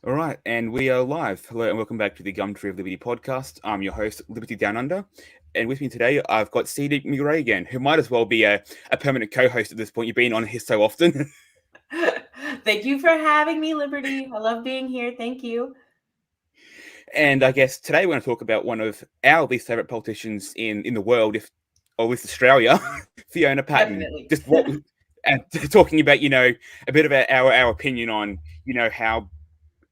All right, and we are live. Hello, and welcome back to the Gumtree of Liberty podcast. I'm your host, Liberty Down Under, and with me today, I've got CD McRae again, who might as well be a permanent co-host at this point. You've been on here so often. Thank you for having me, Liberty. I love being here. Thank you. And I guess today we're going to talk about one of our least favorite politicians in the world, or at least Australia, Fiona Patten. Definitely. Just what, and talking about a bit about our opinion on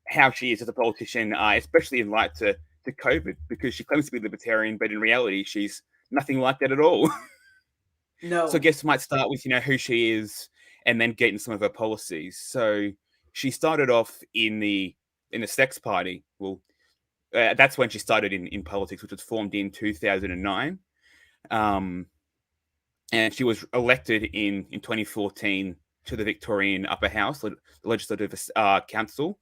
how she is as a politician, especially in light to COVID, because she claims to be libertarian, but in reality, she's nothing like that at all. No. So I guess we might start with who she is, and then get into some of her policies. So she started off in the Sex Party. Well, that's when she started in politics, which was formed in 2009. And she was elected in 2014 to the Victorian Upper House, the Legislative Council,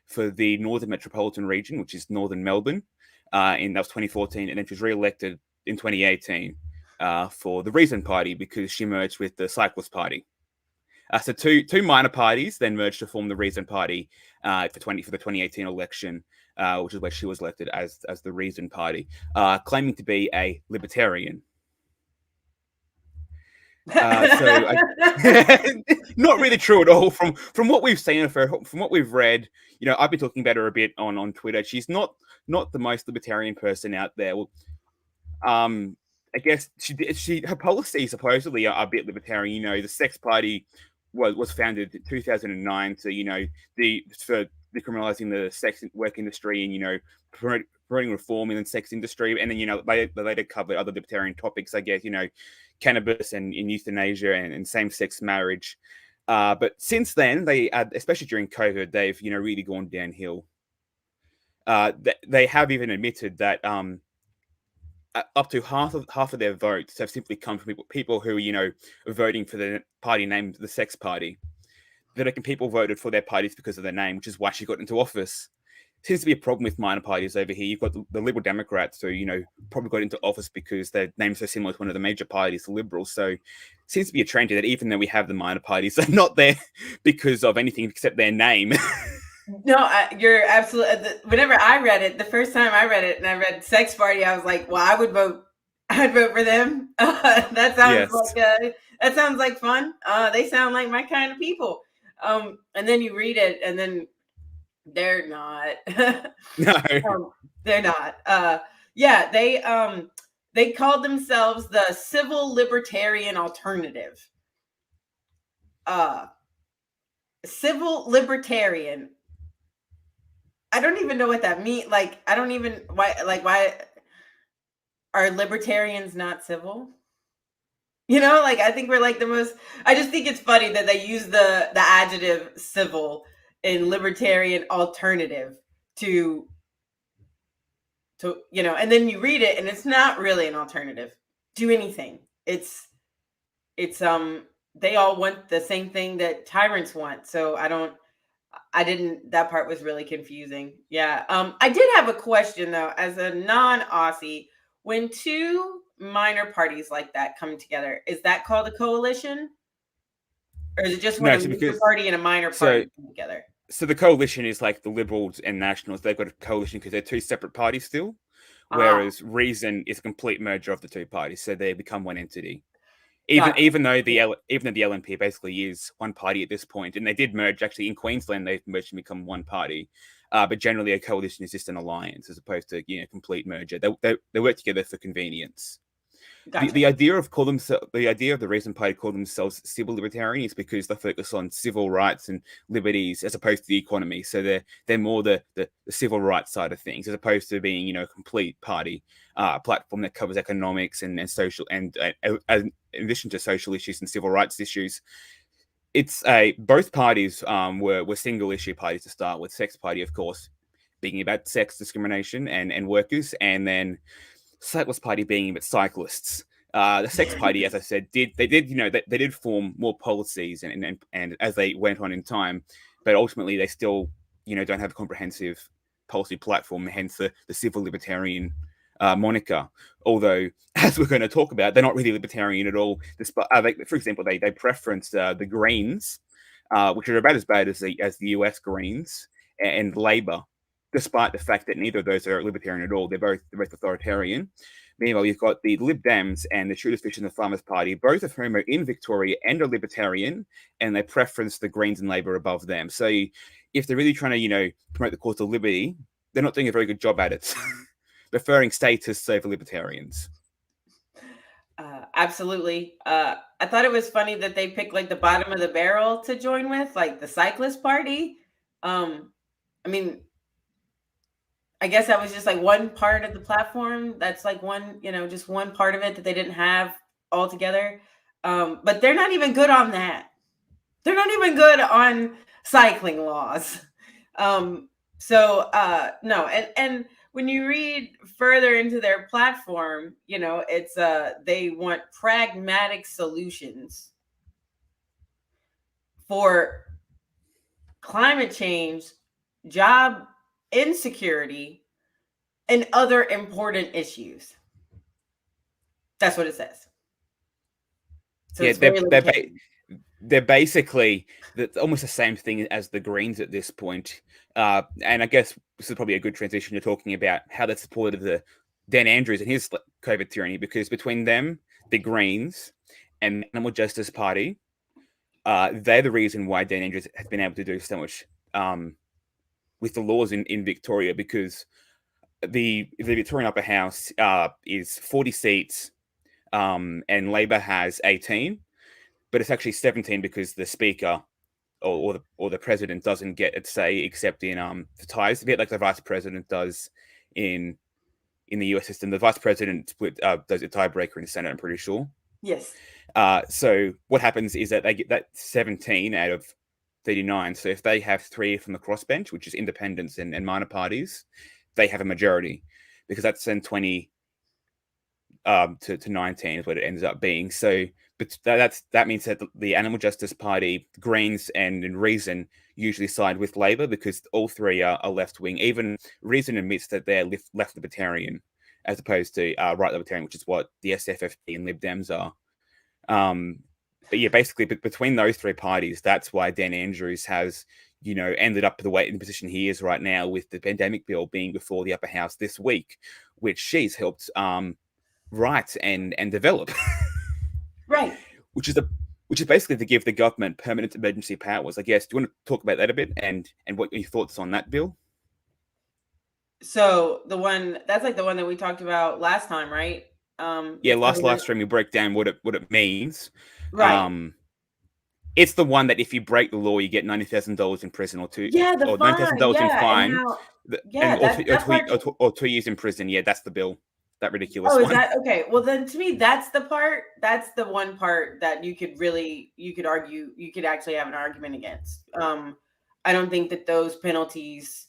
for the Northern Metropolitan Region, which is Northern Melbourne. That was 2014, and then she was re-elected in 2018 for the Reason Party because she merged with the Cyclist Party. So two minor parties then merged to form the Reason Party for the 2018 election, which is where she was elected as the Reason Party, claiming to be a libertarian. Not really true at all from what we've seen of her, from what we've read. I've been talking about her a bit on Twitter. She's not the most libertarian person out there. Well, I guess her policies supposedly are a bit libertarian. The Sex Party was founded in 2009 to for decriminalizing the sex work industry and promoting reform in the sex industry, and then they later covered other libertarian topics, I guess, cannabis and euthanasia and same-sex marriage. But since then, they especially during COVID, they've really gone downhill. They have even admitted that up to half of their votes have simply come from people who are voting for the party named the Sex Party. That people voted for their parties because of their name, which is why she got into office. Seems to be a problem with minor parties over here. You've got the Liberal Democrats who, probably got into office because their name's so similar to one of the major parties, the Liberals. So seems to be a trend that even though we have the minor parties, they're not there because of anything except their name. No, you're absolutely. Whenever I read it, the first time I read it, and I read Sex Party, I was like, "Well, I'd vote for them." That sounds like fun. They sound like my kind of people. And then you read it, and then they're not. No, they're not. They called themselves the Civil Libertarian Alternative. Civil Libertarian. I don't even know what that means. Why are libertarians not civil? I think we're the most. I just think it's funny that they use the adjective civil in libertarian alternative to and then you read it and it's not really an alternative to anything. It's they all want the same thing that tyrants want. So that part was really confusing. Yeah. I did have a question though, as a non-Aussie, when two minor parties like that come together, is that called a coalition? Or is it just when a major party and a minor party come together? So the coalition is like the Liberals and Nationals. They've got a coalition because they're two separate parties still, whereas Reason is a complete merger of the two parties. So they become one entity. Even though the LNP basically is one party at this point, and they did merge actually in Queensland, they've merged and become one party. But generally, a coalition is just an alliance as opposed to complete merger. They work together for convenience. Gotcha. The idea of the Reason Party call themselves civil libertarian is because they focus on civil rights and liberties as opposed to the economy. So they're more the civil rights side of things as opposed to being a complete party platform that covers economics and social and in addition to social issues and civil rights issues. It's both parties were single issue parties to start with. Sex Party, of course, being about sex discrimination and workers, and then Cyclist Party being about cyclists. The Sex Party, as I said, they did form more policies and as they went on in time, but ultimately they still don't have a comprehensive policy platform. Hence the civil libertarian moniker. Although, as we're going to talk about, they're not really libertarian at all. For example, they preference the Greens, which are about as bad as the US Greens. and Labour, despite the fact that neither of those are libertarian at all. They're both authoritarian. Meanwhile, you've got the Lib Dems and the Shooters, Fish and the Farmers Party, both of whom are in Victoria and are libertarian, and they preference the Greens and Labour above them. So if they're really trying to, promote the cause of liberty, they're not doing a very good job at it, preferring statists over libertarians. Absolutely. I thought it was funny that they picked like the bottom of the barrel to join with, like the Cyclist Party. I mean, I guess that was just like one part of the platform. That's like one, just one part of it that they didn't have all together. But they're not even good on that. They're not even good on cycling laws. No, and when you read further into their platform, it's they want pragmatic solutions for climate change, job insecurity, and other important issues. That's what it says. So yeah, they're basically almost the same thing as the Greens at this point. And I guess this is probably a good transition to talking about how they supported the Dan Andrews and his COVID tyranny, because between them, the Greens, and the Animal Justice Party, they're the reason why Dan Andrews has been able to do so much with the laws in Victoria, because the Victorian Upper House is 40 seats, and Labor has 18. But it's actually 17 because the speaker or the president doesn't get a say except in the ties, a bit like the vice president does in the US system. The vice president does a tiebreaker in the Senate, I'm pretty sure. Yes. So what happens is that they get that 17 out of 39. So if they have 3 from the crossbench, which is independents and minor parties, they have a majority, because that's then 20 to 19 is what it ends up being. So but that means that the Animal Justice Party, Greens, and Reason usually side with Labor, because all three are left wing. Even Reason admits that they're left libertarian as opposed to right libertarian, which is what the SFFP and Lib Dems are. But yeah, basically, between those three parties, that's why Dan Andrews has, ended up in the position he is right now, with the pandemic bill being before the upper house this week, which she's helped write and develop. Right. Which is basically to give the government permanent emergency powers. I guess. Do you want to talk about that a bit and what your thoughts on that bill? So that's like the one that we talked about last time, right? Yeah, last live stream we break down what it means. Right. It's the one that if you break the law, you get $90,000 in prison or $90,000 in fine. Or 2 years in prison. Yeah, that's the bill. That ridiculous one. Is that okay? Well, then to me, that's the one part that you could argue, you could actually have an argument against. I don't think that those penalties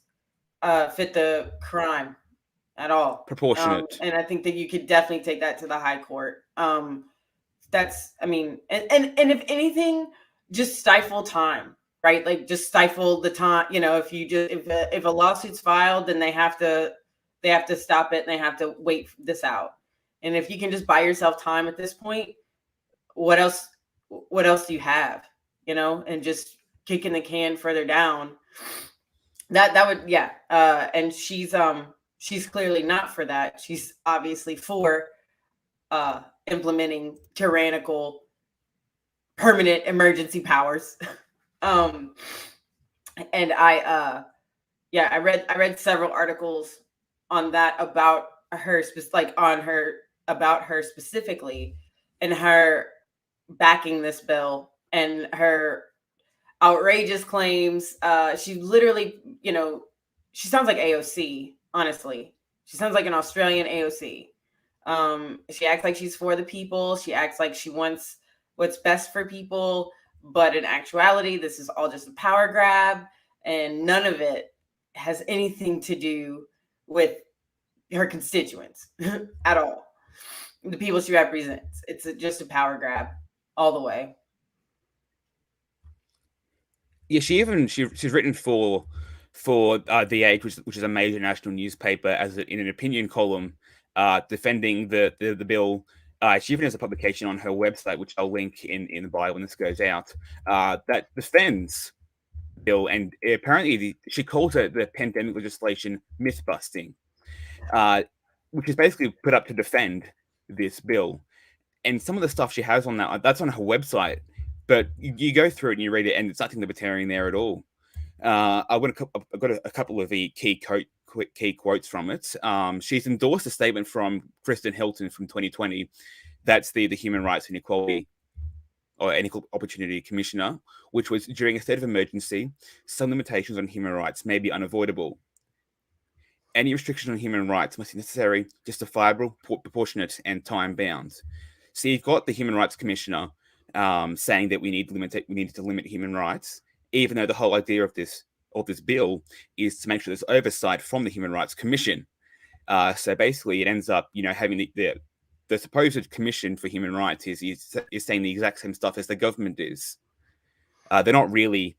fit the crime at all. Proportionate. And I think that you could definitely take that to the high court. And if anything, just stifle time, right? Like just stifle the time. If a lawsuit's filed, then they have to stop it and they have to wait this out. And if you can just buy yourself time at this point, what else do you have? And just kicking the can further down. That would, yeah. And she's clearly not for that. She's obviously for implementing tyrannical permanent emergency powers. And I read several articles on that about her specifically, and her backing this bill and her outrageous claims. She literally, she sounds like AOC, honestly. She sounds like an Australian AOC. She acts like she's for the people. She acts like she wants what's best for people. But in actuality, this is all just a power grab, and none of it has anything to do with her constituents at all. The people she represents. It's just a power grab all the way. Yeah, she's written for The Age, which is a major national newspaper, in an opinion column defending the bill. She even has a publication on her website, which I'll link in the bio when this goes out, that defends bill, and apparently she calls it the pandemic legislation myth busting, which is basically put up to defend this bill. And some of the stuff she has on that's on her website, but you go through it and you read it, and it's nothing libertarian there at all. I've got a couple of the key quotes from it. She's endorsed a statement from Kristen Hilton from 2020. That's the Human Rights and Equality or Equal Opportunity Commissioner, which was during a state of emergency, some limitations on human rights may be unavoidable. Any restriction on human rights must be necessary, justifiable, proportionate, and time-bound. So you've got the Human Rights Commissioner saying that we need to limit human rights, even though the whole idea of this bill is to make sure there's oversight from the Human Rights Commission. So basically, it ends up, having the supposed Commission for Human Rights is saying the exact same stuff as the government is. They're not really,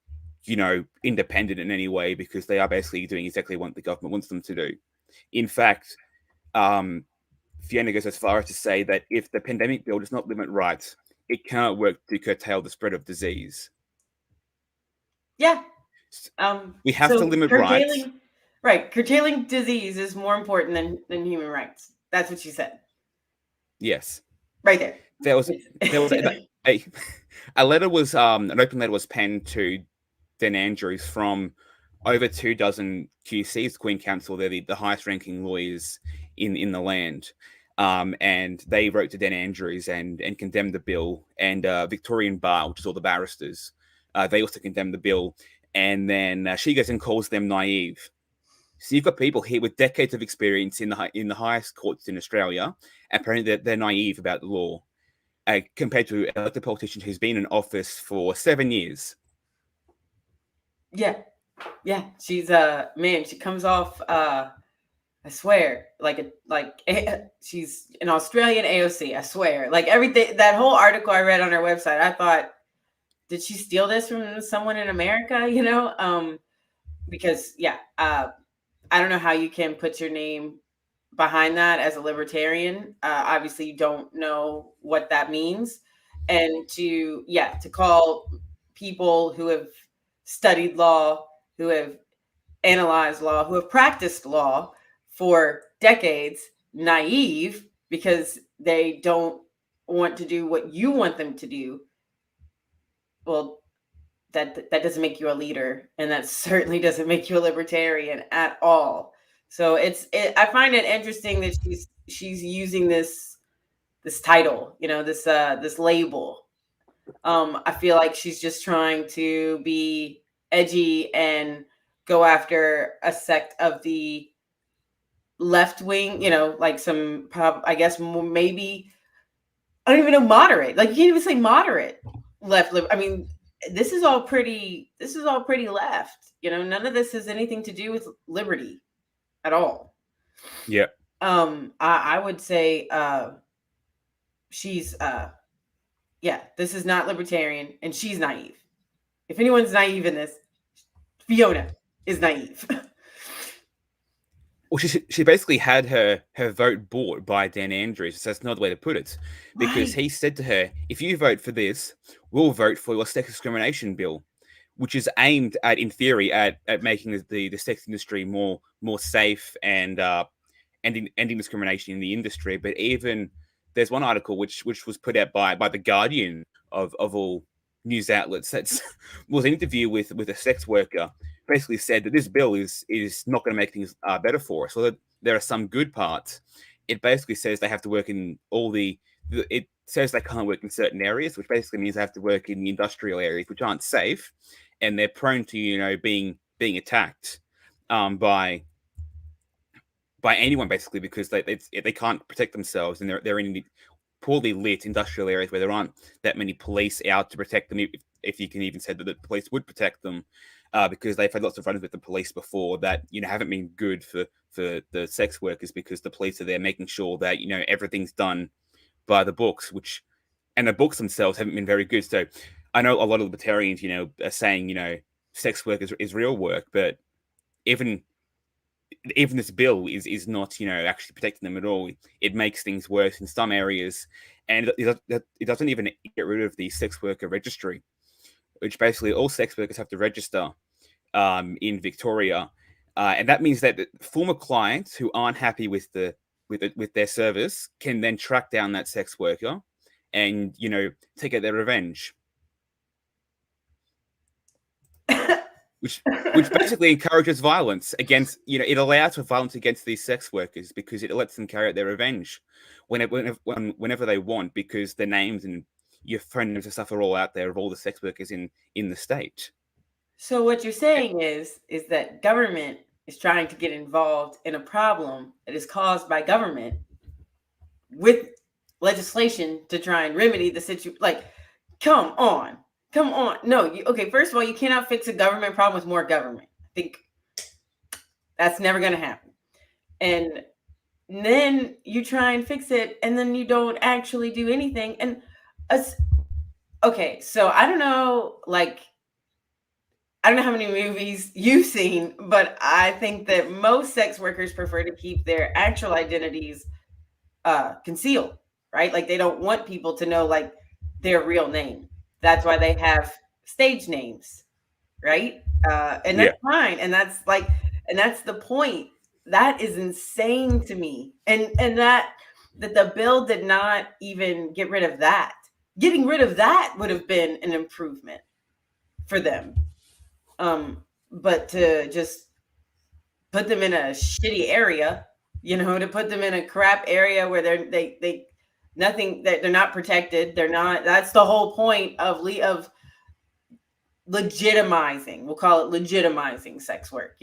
independent in any way, because they are basically doing exactly what the government wants them to do. In fact, Fiona goes as far as to say that if the pandemic bill does not limit rights, it cannot work to curtail the spread of disease. Yeah. We have to limit rights. Right. Curtailing disease is more important than human rights. That's what she said. Yes. Right there. There was a letter was an open letter was penned to Dan Andrews from over 24 QCs, Queen Counsel. They're the highest ranking lawyers in the land. And they wrote to Dan Andrews and condemned the bill. And Victorian Bar, which is all the barristers, they also condemned the bill. And then she goes and calls them naive. So you've got people here with decades of experience in the highest courts in Australia, and apparently they're naive about the law, compared to an elected politician who's been in office for 7 years. Yeah. She's man. She comes off. I swear, like she's an Australian AOC. I swear, like everything. That whole article I read on her website, I thought, did she steal this from someone in America? Because I don't know how you can put your name behind that as a libertarian. Obviously, you don't know what that means, and to call people who have studied law, who have analyzed law, who have practiced law for decades, naive because they don't want to do what you want them to do. Well, that doesn't make you a leader, and that certainly doesn't make you a libertarian at all. So I find it interesting that she's using this title, this label. I feel like she's just trying to be edgy and go after a sect of the left wing, like some, I guess maybe, I don't even know, moderate. Like you can't even say moderate left. I mean, this is all pretty left. None of this has anything to do with liberty at all. Yeah. I would say she's this is not libertarian, and she's naive. If anyone's naive in this, Fiona is naive. Well, she basically had her vote bought by Dan Andrews. So that's another way to put it, because he said to her, "If you vote for this, we'll vote for your sex discrimination bill," which is aimed at, in theory, at making the sex industry more safe and ending discrimination in the industry. But even there's one article which was put out by the Guardian of all news outlets. That was an interview with a sex worker. Basically said that this bill is not going to make things better for us. So that there are some good parts. It basically says they have to work in it says they can't work in certain areas, which basically means they have to work in the industrial areas, which aren't safe, and they're prone to being attacked by anyone, basically, because they can't protect themselves, and they're in poorly lit industrial areas where there aren't that many police out to protect them, if you can even say that the police would protect them, because they've had lots of runs with the police before that haven't been good for the sex workers, because the police are there making sure that everything's done by the books, and the books themselves haven't been very good. So I know a lot of libertarians are saying sex work is real work, but even this bill is not actually protecting them at all. It makes things worse in some areas, and it doesn't even get rid of the sex worker registry, which basically all sex workers have to register in Victoria, and that means that former clients who aren't happy with their service can then track down that sex worker and take out their revenge. Which basically encourages violence against, it allows for violence against these sex workers because it lets them carry out their revenge whenever they want, because their names and your phone numbers and stuff are all out there of all the sex workers in the state. So what you're saying is that government is trying to get involved in a problem that is caused by government with legislation to try and remedy the situation. Like, come on. No, okay, first of all, you cannot fix a government problem with more government. I think that's never going to happen. And then you try and fix it, and then you don't actually do anything. And okay, so I don't know how many movies you've seen, but I think that most sex workers prefer to keep their actual identities concealed, right? Like, they don't want people to know their real name. That's why they have stage names, right? And that's fine. And that's the point. That is insane to me. And that the bill did not even get rid of that. Getting rid of that would have been an improvement for them. But to just put them in a shitty area, to put them in a crap area where they're not protected. They're not. That's the whole point of legitimizing. We'll call it legitimizing sex work.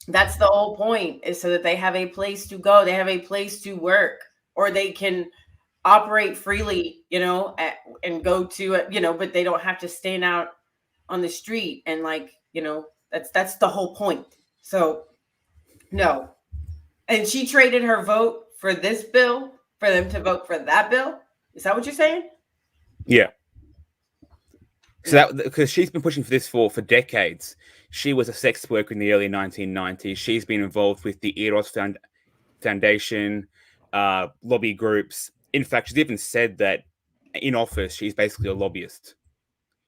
That's the whole point, is so that they have a place to go, they have a place to work, or they can operate freely, and go to it, but they don't have to stand out on the street and that's the whole point. So no. And she traded her vote for this bill for them to vote for that bill. Is that what you're saying? Yeah. So that, because she's been pushing for this for decades. She was a sex worker in the early 1990s. She's been involved with the Eros Foundation, lobby groups. In fact, she's even said that in office, she's basically a lobbyist.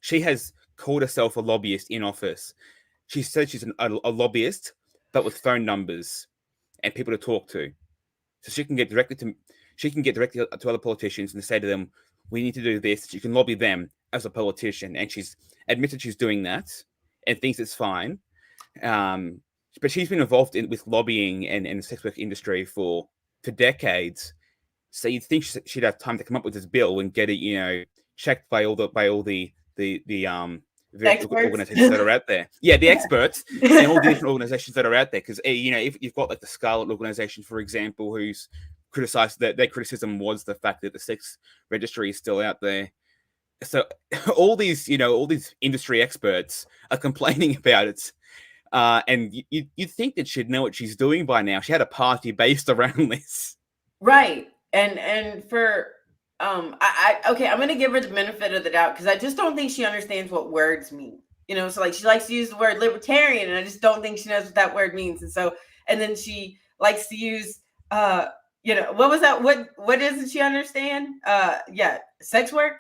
She has called herself a lobbyist in office. She said she's a lobbyist, but with phone numbers and people to talk to. So she can get directly to other politicians and say to them, we need to do this. She can lobby them as a politician. And she's admitted she's doing that and thinks it's fine. But she's been involved with lobbying and the sex work industry for decades. So you'd think she'd have time to come up with this bill and get it, checked by all the organizations that are out there. Yeah, the experts and all the different organizations that are out there. Because if you've got the Scarlet organization, for example, who's criticized that their criticism was the fact that the sex registry is still out there. So all these industry experts are complaining about it. And you'd think that she'd know what she's doing by now. She had a party based around this. Right. And for okay, I'm going to give her the benefit of the doubt, because I just don't think she understands what words mean. So she likes to use the word libertarian, and I just don't think she knows what that word means. And then she likes to use what was that? What doesn't she understand? Sex work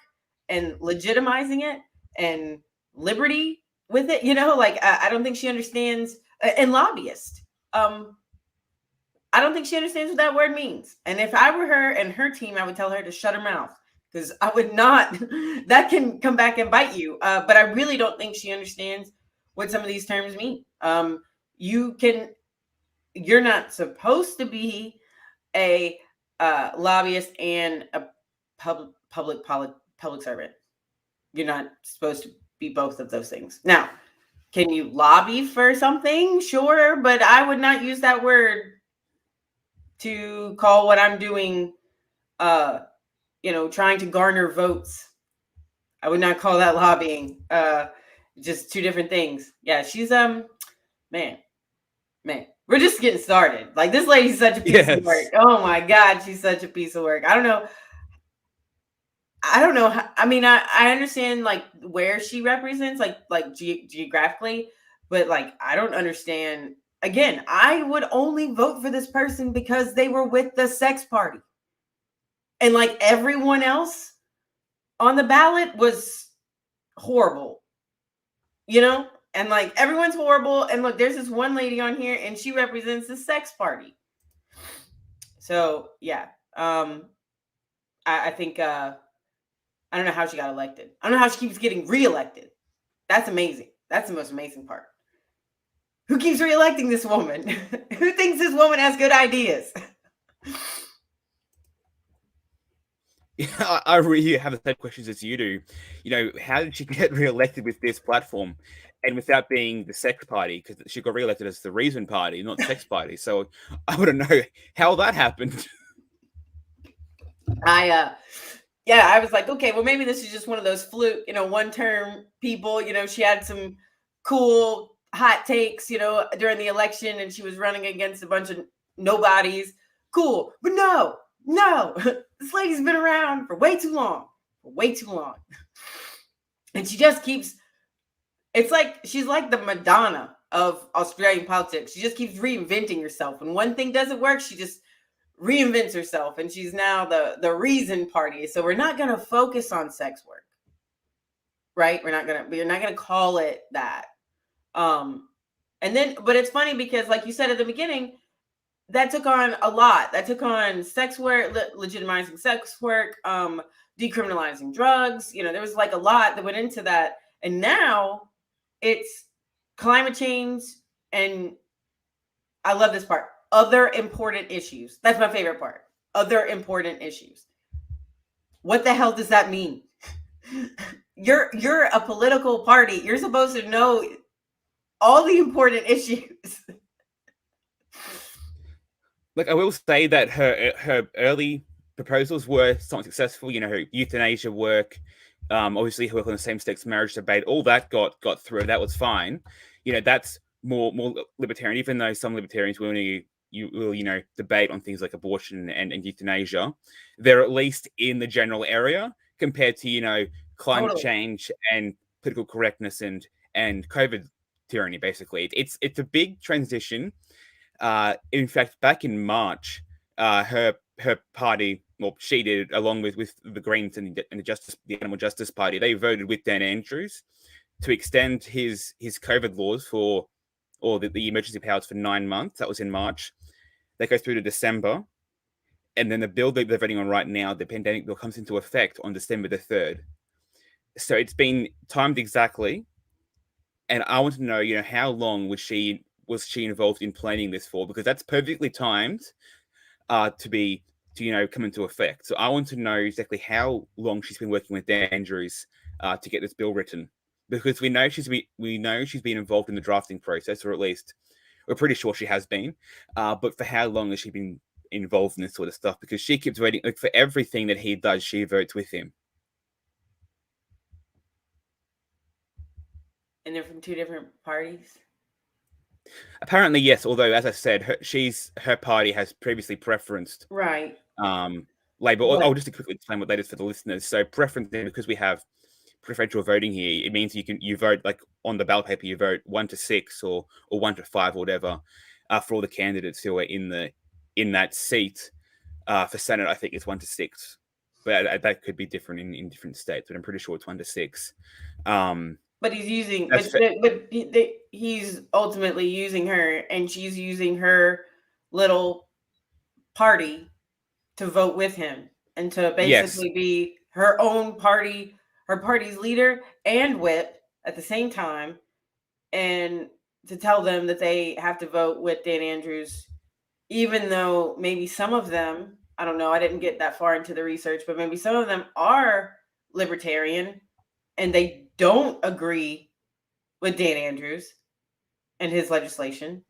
and legitimizing it and liberty with it. I don't think she understands, and lobbyist. I don't think she understands what that word means. And if I were her and her team, I would tell her to shut her mouth, because I would not. That can come back and bite you. But I really don't think she understands what some of these terms mean. You're not supposed to be a lobbyist and a public servant. You're not supposed to be both of those things. Now, can you lobby for something? Sure, but I would not use that word to call what I'm doing, trying to garner votes. I would not call that lobbying. Just two different things. Yeah, she's man, we're just getting started. Like, this lady's such a piece of work. Oh my God, she's such a piece of work. I don't know. I mean, I understand where she represents, geographically, but I don't understand. Again, I would only vote for this person because they were with the sex party. And everyone else on the ballot was horrible, and And like everyone's horrible. And look, there's this one lady on here and she represents the sex party. So yeah. I think I don't know how she got elected. I don't know how she keeps getting reelected. That's amazing. That's the most amazing part. Who keeps reelecting this woman? Who thinks this woman has good ideas? Yeah, I really have the same questions as you do. You know, how did she get reelected with this platform and without being the sex party? Because she got reelected as the Reason Party, not sex party. So I want to know how that happened. I was like, okay, well, maybe this is just one of those fluke, one-term people. She had some cool hot takes, during the election, and she was running against a bunch of nobodies. Cool. But no, this lady's been around for way too long. And she just keeps, it's like, she's like the Madonna of Australian politics. She just keeps reinventing herself. When one thing doesn't work, she just reinvents herself, and she's now the Reason Party. So we're not going to focus on sex work, right? We're not going to call it that. But it's funny because, like you said at the beginning, that took on a lot. That took on sex work, legitimizing sex work, decriminalizing drugs. There was like a lot that went into that. And now it's climate change. And I love this part. Other important issues. That's my favorite part. Other important issues. What the hell does that mean? You're a political party. You're supposed to know all the important issues. Like, I will say that her early proposals were somewhat successful. Her euthanasia work, obviously her work on the same-sex marriage debate, all that got through. That was fine. That's more libertarian, even though some libertarians will debate on things like abortion and euthanasia. They're at least in the general area compared to climate change and political correctness and COVID tyranny. Basically, it's a big transition. In fact, back in March, her party, well, she did, along with the Greens and the Animal Justice Party, they voted with Dan Andrews to extend his COVID laws or the emergency powers for 9 months. That was in March. They go through to December. And then the bill that they're voting on right now, the pandemic bill, comes into effect on December the 3rd. So it's been timed exactly. And I want to know, how long was she involved in planning this for? Because that's perfectly timed to come into effect. So I want to know exactly how long she's been working with Dan Andrews to get this bill written. Because we know she's been involved in the drafting process, or at least we're pretty sure she has been. But for how long has she been involved in this sort of stuff? Because she keeps voting, like, for everything that he does, she votes with him. And they're from two different parties? Apparently, yes. Although, as I said, her party has previously preferenced right. Labor. I'll just quickly explain what that is for the listeners. So, preference, because we have preferential voting here, it means you vote, like, on the ballot paper, you vote 1 to 6 or 1 to 5 or whatever for all the candidates who are in that seat. For Senate, I think it's 1 to 6, but that could be different in different states. But I'm pretty sure it's 1 to 6. But he's using, he's ultimately using her, and she's using her little party to vote with him and to basically be her own party, her party's leader and whip at the same time, and to tell them that they have to vote with Dan Andrews, even though maybe some of them, I don't know, I didn't get that far into the research, but maybe some of them are libertarian and they don't agree with Dan Andrews and his legislation.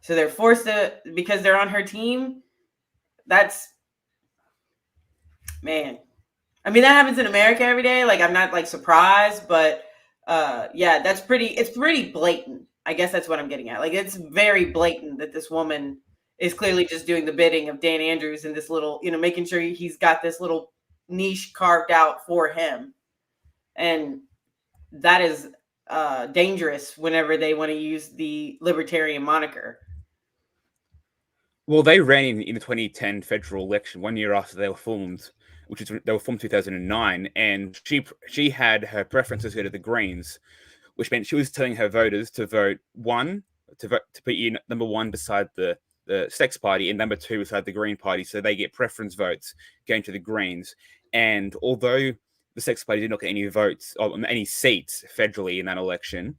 So they're forced to, because they're on her team. That's, man. I mean, that happens in America every day. Like, I'm not, like, surprised, but it's pretty blatant. I guess that's what I'm getting at. Like, it's very blatant that this woman is clearly just doing the bidding of Dan Andrews in this little, making sure he's got this little niche carved out for him. And that is dangerous whenever they want to use the libertarian moniker. Well, they ran in the 2010 federal election 1 year after they were formed, they were formed 2009, and she had her preferences go to the Greens, which meant she was telling her voters to vote to put in number 1 beside the Sex Party and number 2 beside the Green Party, so they get preference votes going to the Greens. And although the Sex Party did not get any votes or any seats federally in that election,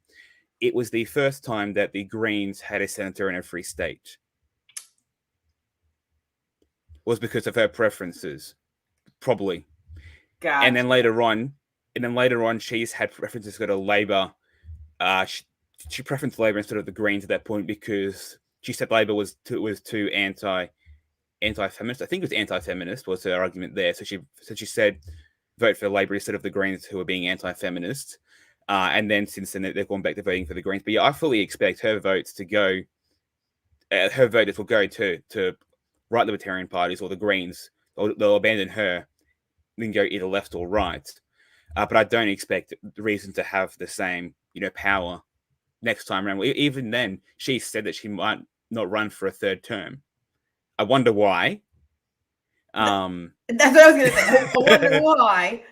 it was the first time that the Greens had a senator in a free state. Was because of her preferences, probably. Gotcha. And then later on, she's had preferences to go to Labor. She preferenced Labor instead of the Greens at that point because she said Labor was too anti-feminist. I think it was anti-feminist was her argument there. So she said vote for Labor instead of the Greens, who are being anti-feminist. And then since then, they've gone back to voting for the Greens. But yeah, I fully expect her votes to go. Her voters will go to right libertarian parties or the Greens. They'll abandon her, then go either left or right. But I don't expect the reason to have the same, power next time around. Even then, she said that she might not run for a third term. I wonder why. That's what I was going to say. I wonder why.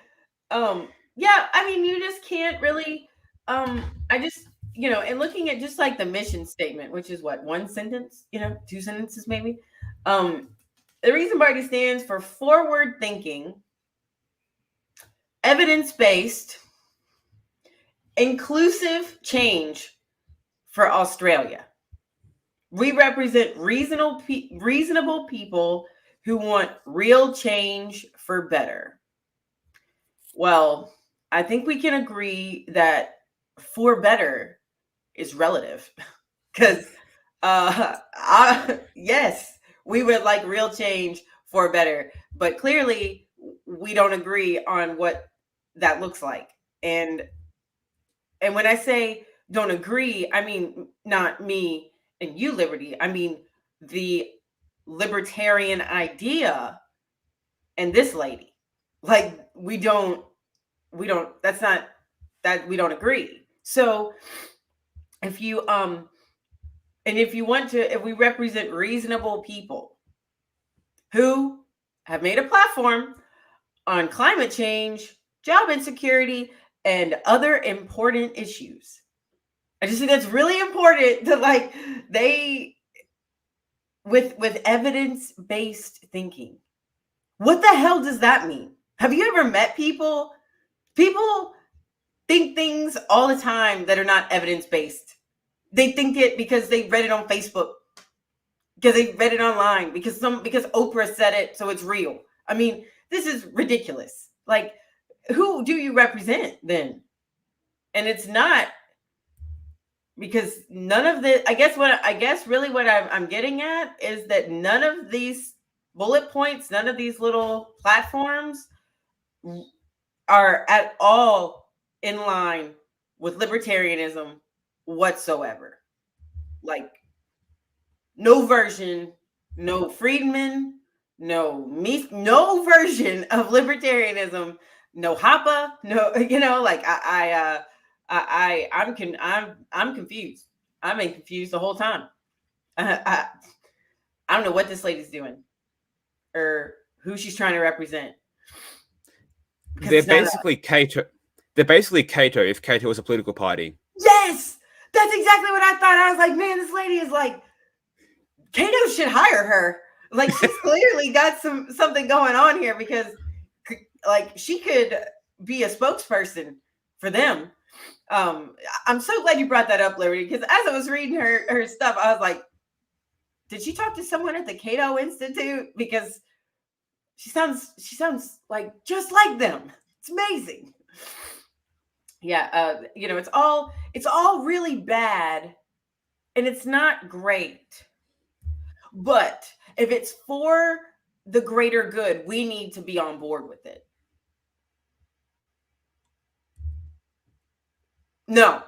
Yeah, I mean, you just can't really. I just, and looking at just like the mission statement, which is what, 1 sentence, 2 sentences maybe. The Reason Party stands for forward thinking, evidence-based, inclusive change for Australia. We represent reasonable people who want real change for better. Well, I think we can agree that for better is relative because yes, we would like real change for better, but clearly we don't agree on what that looks like. And when I say don't agree, I mean not me and you, Liberty. I mean the libertarian idea and this lady. Like we don't that's not that we don't agree. So if you if we represent reasonable people who have made a platform on climate change, job insecurity, and other important issues. I just think that's really important to with evidence-based thinking. What the hell does that mean? Have you ever met people? People think things all the time that are not evidence-based. They think it because they read it on Facebook, because they read it online, because Oprah said it, so it's real. I mean, this is ridiculous. Like, who do you represent then? And it's not because none of the. I guess really what I'm getting at is that none of these bullet points, none of these little platforms are at all in line with libertarianism whatsoever. Like, no version, no Friedman, no version of libertarianism, no Hoppe, no, I'm confused. I've been confused the whole time. I don't know what this lady's doing or who she's trying to represent. They're basically Cato. They're basically Cato if Cato was a political party. Yes, that's exactly what I thought. I was like, man, this lady is like, Cato should hire her. Like, she's clearly got something going on here because, like, she could be a spokesperson for them. I'm so glad you brought that up, Liberty, because as I was reading her stuff, I was like, did she talk to someone at the Cato Institute? Because she sounds like just like them. It's amazing. Yeah, it's all really bad, and it's not great. But if it's for the greater good, we need to be on board with it. No.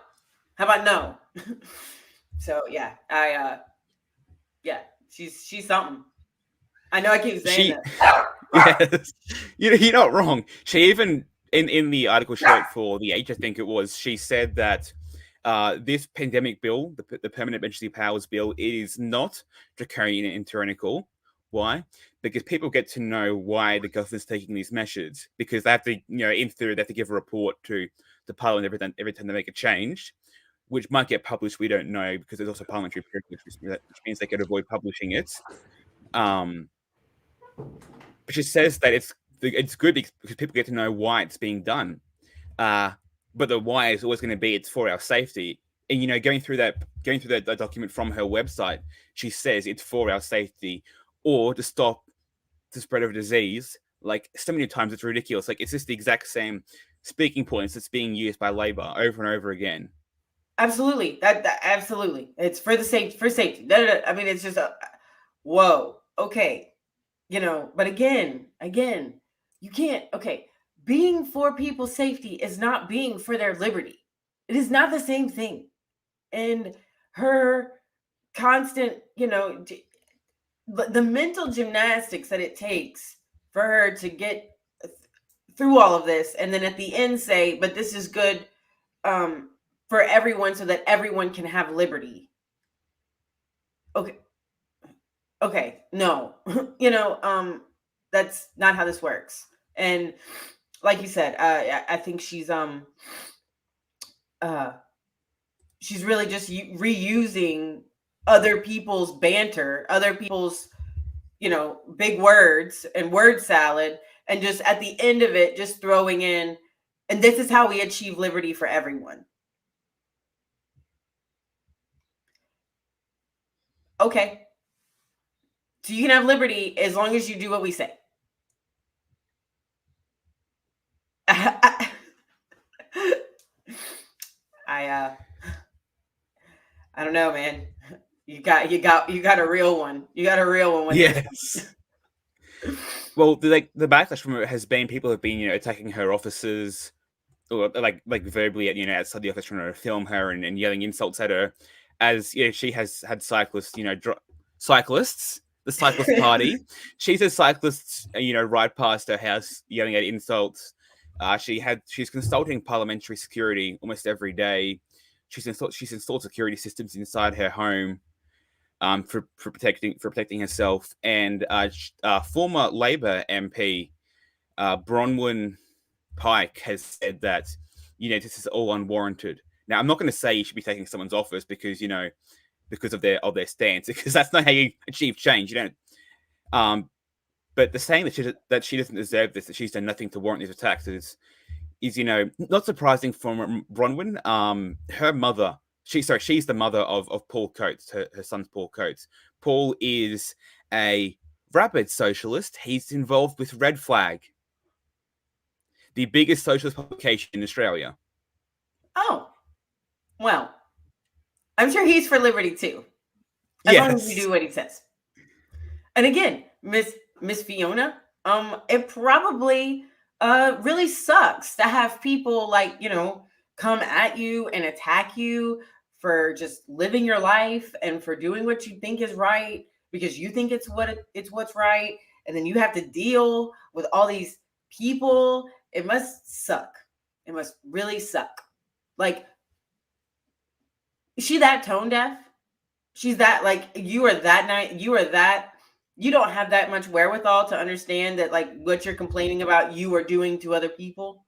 How about no? So yeah, she's something. I know I keep saying that. Yes, you're not wrong. She even in the article she wrote for the Age, I think it was, she said that this pandemic bill, the Permanent Emergency Powers Bill, is not draconian and tyrannical. Why? Because people get to know why the government's taking these measures. Because they have to, in theory, they have to give a report to to Parliament every time they make a change, which might get published. We don't know, because there's also parliamentary privilege, which means they could avoid publishing it. But she says that it's good because people get to know why it's being done. But the why is always going to be it's for our safety. And going through that document from her website, she says it's for our safety or to stop the spread of disease. Like, so many times it's ridiculous. Like, it's just the exact same speaking points that's being used by Labour over and over again. Absolutely, that absolutely, it's for the safety. I mean, it's just whoa, okay, But again, you can't. Okay, being for people's safety is not being for their liberty. It is not the same thing. And her constant, the mental gymnastics that it takes for her to get through all of this, and then at the end say, "But this is good for everyone, so that everyone can have liberty." Okay, no, that's not how this works. And like you said, I think she's really just reusing other people's banter, other people's, big words and word salad, and just at the end of it, just throwing in, and this is how we achieve liberty for everyone. Okay. So you can have liberty as long as you do what we say. I don't know, man. You got a real one. You got a real one with yes. Well, the backlash from it has been people have been attacking her offices, or like verbally at outside the office, trying to film her and yelling insults at her, as she has had cyclists, cyclists, the cyclist party. She's had cyclists, ride past her house yelling at insults. She's consulting parliamentary security almost every day. She's installed security systems inside her home for protecting herself. And former Labour MP Bronwyn Pike has said that this is all unwarranted. Now, I'm not going to say you should be taking someone's office because of their stance, because that's not how you achieve change. You don't. But the saying that she doesn't deserve this, that she's done nothing to warrant these attacks, is not surprising from Bronwyn. Her mother, she's the mother of Paul Coates, her son's Paul Coates. Paul is a rabid socialist. He's involved with Red Flag, the biggest socialist publication in Australia. Oh, well, I'm sure he's for liberty too, as long as you do what he says. And again, Miss Fiona, it probably really sucks to have people come at you and attack you for just living your life and for doing what you think is right because you think it's what's right, and then you have to deal with all these people. It must suck. It must really suck. Like, is she that tone deaf? She's that, you are that night. You don't have that much wherewithal to understand that, what you're complaining about, you are doing to other people.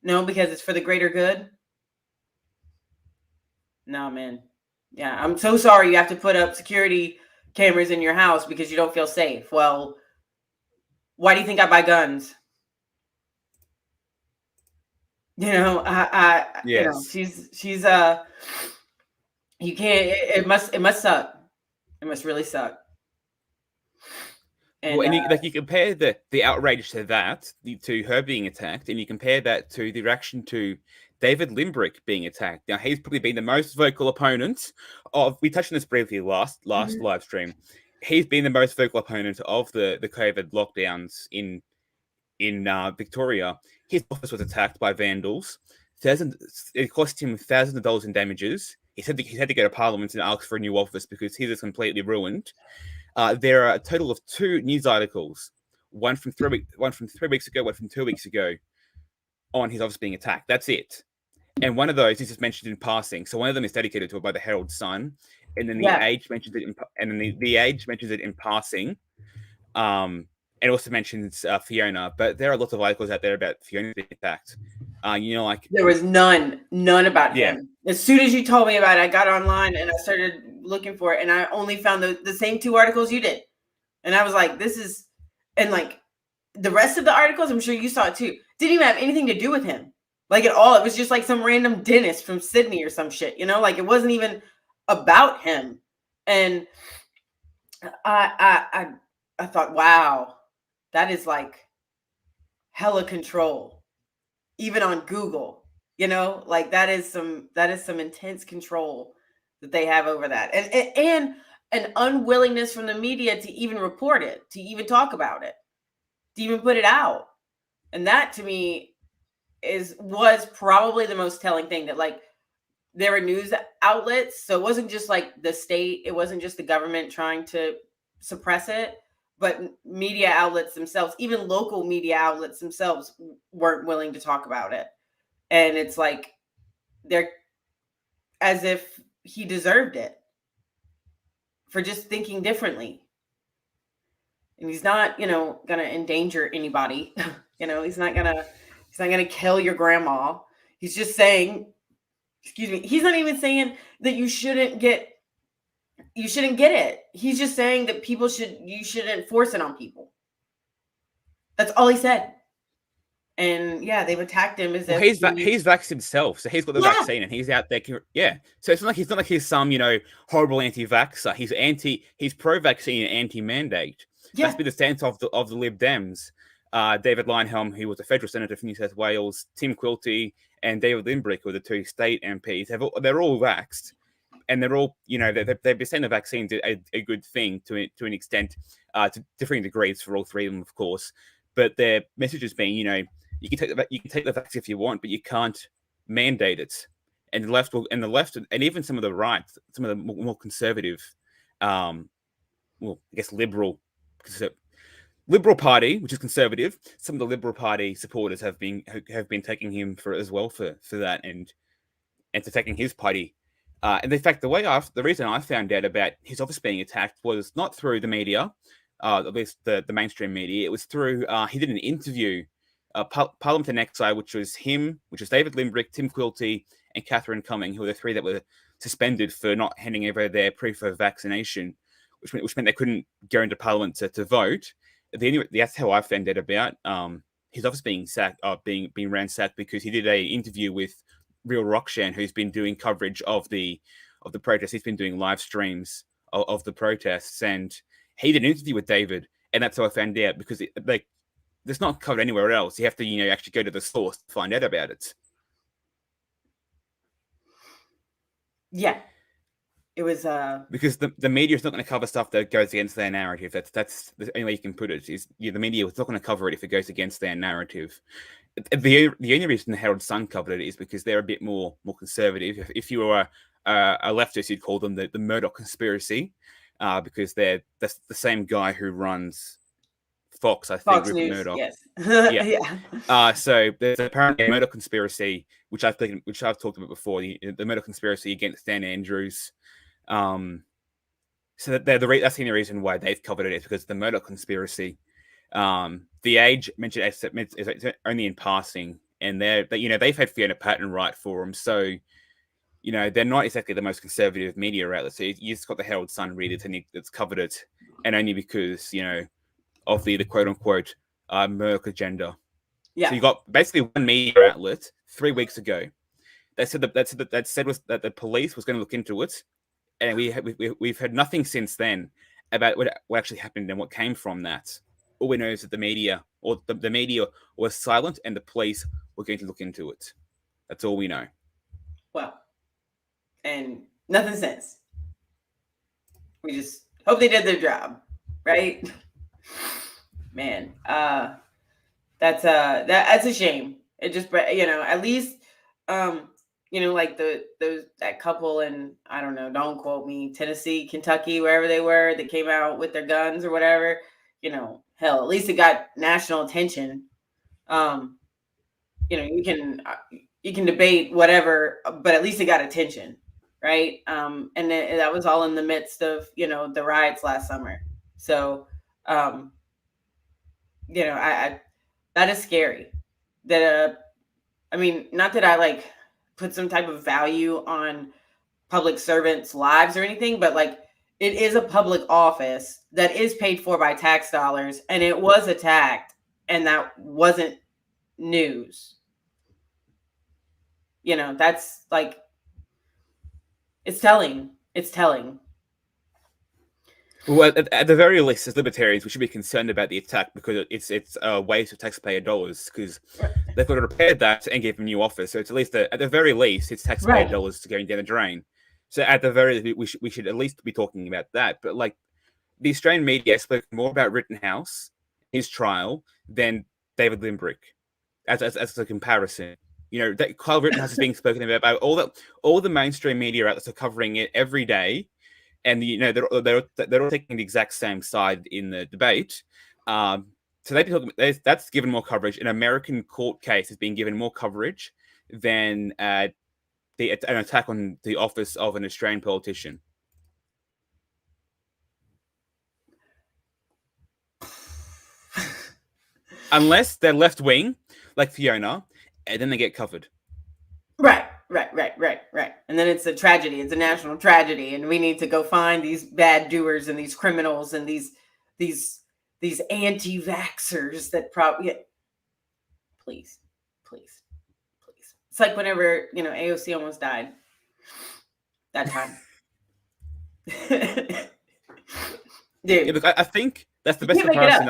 No, because it's for the greater good. No, man. Yeah, I'm so sorry you have to put up security cameras in your house because you don't feel safe. Well, why do you think I buy guns? Yes. She's you can't. It must suck. It must really suck. And, you compare the outrage to that, to her being attacked, and you compare that to the reaction to David Limbrick being attacked. Now, he's probably been the most vocal opponent of. We touched on this briefly last live stream. He's been the most vocal opponent of the COVID lockdowns in Victoria. His office was attacked by vandals. It cost him thousands of dollars in damages. He said he had to go to Parliament and ask for a new office because his is completely ruined. There are a total of 2 news articles, one from 3 weeks ago, one from 2 weeks ago, on his office being attacked. That's it. And one of those is just mentioned in passing. So one of them is dedicated to it by the Herald Sun, and then the Age mentions it, the Age mentions it in passing. It also mentions Fiona, but there are lots of articles out there about Fiona being attacked. Like there was none about Yeah. him. As soon as you told me about it, I got online and I started looking for it, and I only found the same 2 articles you did. And I was like, this is, and like the rest of the articles, I'm sure you saw it too, didn't even have anything to do with him, like at all. It was just like some random dentist from Sydney or some shit, like it wasn't even about him. And I thought, wow, that is like hella control, even on Google, like that is some intense control that they have over that, and an unwillingness from the media to even report it, to even talk about it, to even put it out. And that to me was probably the most telling thing, that like there were news outlets. So it wasn't just like the state, it wasn't just the government trying to suppress it, but media outlets themselves, even local media outlets themselves, weren't willing to talk about it. And it's like they're as if he deserved it for just thinking differently. And he's not, gonna endanger anybody. He's not gonna kill your grandma. He's just saying, excuse me, he's not even saying that you shouldn't get it. He's just saying that you shouldn't force it on people. That's all he said. And yeah, they've attacked him as if he's vaxxed himself, so he's got the vaccine and he's out there. Yeah, so it's not like he's some horrible anti-vaxxer. He's pro-vaccine and anti-mandate. Yeah. That's been the stance of the Lib Dems. David Leyonhjelm, who was a federal senator from New South Wales, Tim Quilty, and David Limbrick were the 2 state MPs. They're all vaxxed, and they're all they've been saying the vaccine's a good thing to an extent, to differing degrees for all 3 of them, of course. But their message has been, you can take the vaccine if you want, but you can't mandate it. And the left, and even some of the right, some of the more conservative, I guess liberal party, which is conservative. Some of the Liberal Party supporters have been taking him for that, and to taking his party. And in fact, the reason I found out about his office being attacked was not through the media, at least the mainstream media. It was through he did an interview, Parliament in Exile, which was David Limbrick, Tim Quilty, and Catherine Cumming, who were the 3 that were suspended for not handing over their proof of vaccination, which meant they couldn't go into Parliament to vote. That's how I found out about his office being sacked, being ransacked, because he did an interview with Real Rockshan, who's been doing coverage of the protests. He's been doing live streams of the protests, and he did an interview with David, and that's how I found out, because it's not covered anywhere else. You have to actually go to the source to find out about it. Yeah. It was because the media is not going to cover stuff that goes against their narrative. That's the only way you can put it. Is the media is not going to cover it if it goes against their narrative. The only reason the Herald Sun covered it is because they're a bit more conservative. If you were a leftist, you'd call them the Murdoch conspiracy, because they're the same guy who runs Fox, I think. Fox Rupert News, Murdoch. Yes. Yeah. So there's apparently a Murdoch conspiracy, which I've talked about before. The Murdoch conspiracy against Dan Andrews. So that's the only reason why they've covered it, is because the Murdoch conspiracy. The Age mentioned it's only in passing, and they've had Fiona Patten write for them, so they're not exactly the most conservative media outlet. So you just got the Herald Sun read it, and it's covered it, and only because of the quote unquote Murdoch agenda. Yeah. So you got basically one media outlet 3 weeks ago that said that the police was going to look into it. And we've heard nothing since then about what actually happened and what came from that. All we know is that the media was silent, and the police were going to look into it. That's all we know. Well, and nothing since. We just hope they did their job, right? Man, that's a shame. It just at least like that couple in, I don't know, don't quote me, Tennessee, Kentucky, wherever they were, that came out with their guns or whatever, hell, at least it got national attention. You can debate whatever, but at least it got attention, right? And that was all in the midst of, the riots last summer. So, that is scary, that I mean, not that I like put some type of value on public servants' lives or anything, but like it is a public office that is paid for by tax dollars, and it was attacked, and that wasn't news. You know, that's like, it's telling. It's telling. Well, at the very least, as libertarians, we should be concerned about the attack because it's a waste of taxpayer dollars because they've got to repair that and give them new office. So it's at least at the very least, it's taxpayer dollars to going down the drain. So at the very least, we should at least be talking about that. But like the Australian media spoke more about Rittenhouse, his trial, than David Limbrick, as a comparison. You know, that Kyle Rittenhouse is being spoken about all the mainstream media outlets are covering it every day. And you know they're all taking the exact same side in the debate. So that's given more coverage. An American court case is being given more coverage than an attack on the office of an Australian politician. Unless they're left wing, like Fiona, and then they get covered. Right. And then it's a tragedy. It's a national tragedy, and we need to go find these bad doers and these criminals and these anti-vaxxers that probably. Please. It's like whenever AOC almost died. That time. Dude, yeah, look, I think that's the best comparison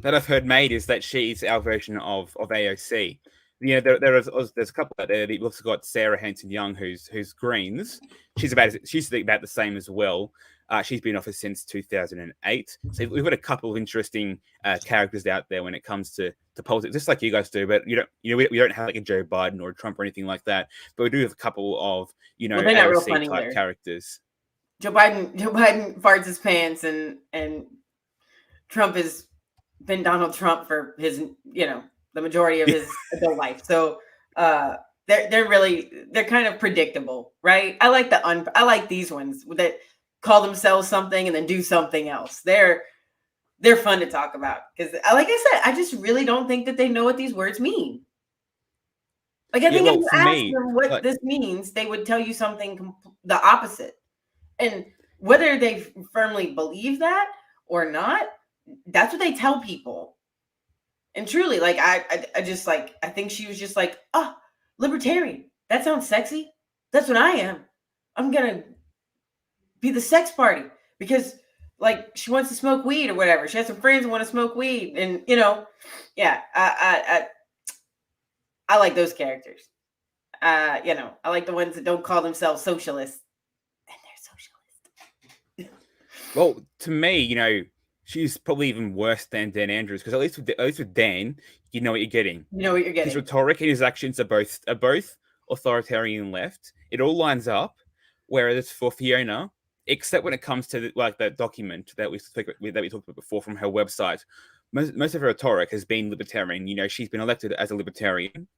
that I've heard made is that she's our version of AOC. You know, there's a couple out there. We've also got Sarah Hanson Young, who's Greens. She's about the same as well. She's been in office since 2008. So we've got a couple of interesting characters out there when it comes to politics, just like you guys do. But we don't have like a Joe Biden or a Trump or anything like that. But we do have a couple of AOC type characters. Joe Biden farts his pants, and Trump has been Donald Trump for his the majority of his adult life. So they're kind of predictable, right? I like these ones that call themselves something and then do something else. They're fun to talk about because, like I said, I just really don't think that they know what these words mean. Like I think if you ask them what this means, they would tell you something the opposite. And whether they firmly believe that or not, that's what they tell people. And truly, like I just like I think she was just like, libertarian. That sounds sexy. That's what I am. I'm gonna be the sex party because like she wants to smoke weed or whatever. She has some friends who want to smoke weed, and yeah. I like those characters. I like the ones that don't call themselves socialists, and they're socialists. Well, to me, she's probably even worse than Dan Andrews because at least with Dan, you know what you're getting. You know what you're getting. His rhetoric and his actions are both authoritarian and left. It all lines up. Whereas for Fiona, except when it comes to that document that we talked about before from her website, most of her rhetoric has been libertarian. She's been elected as a libertarian,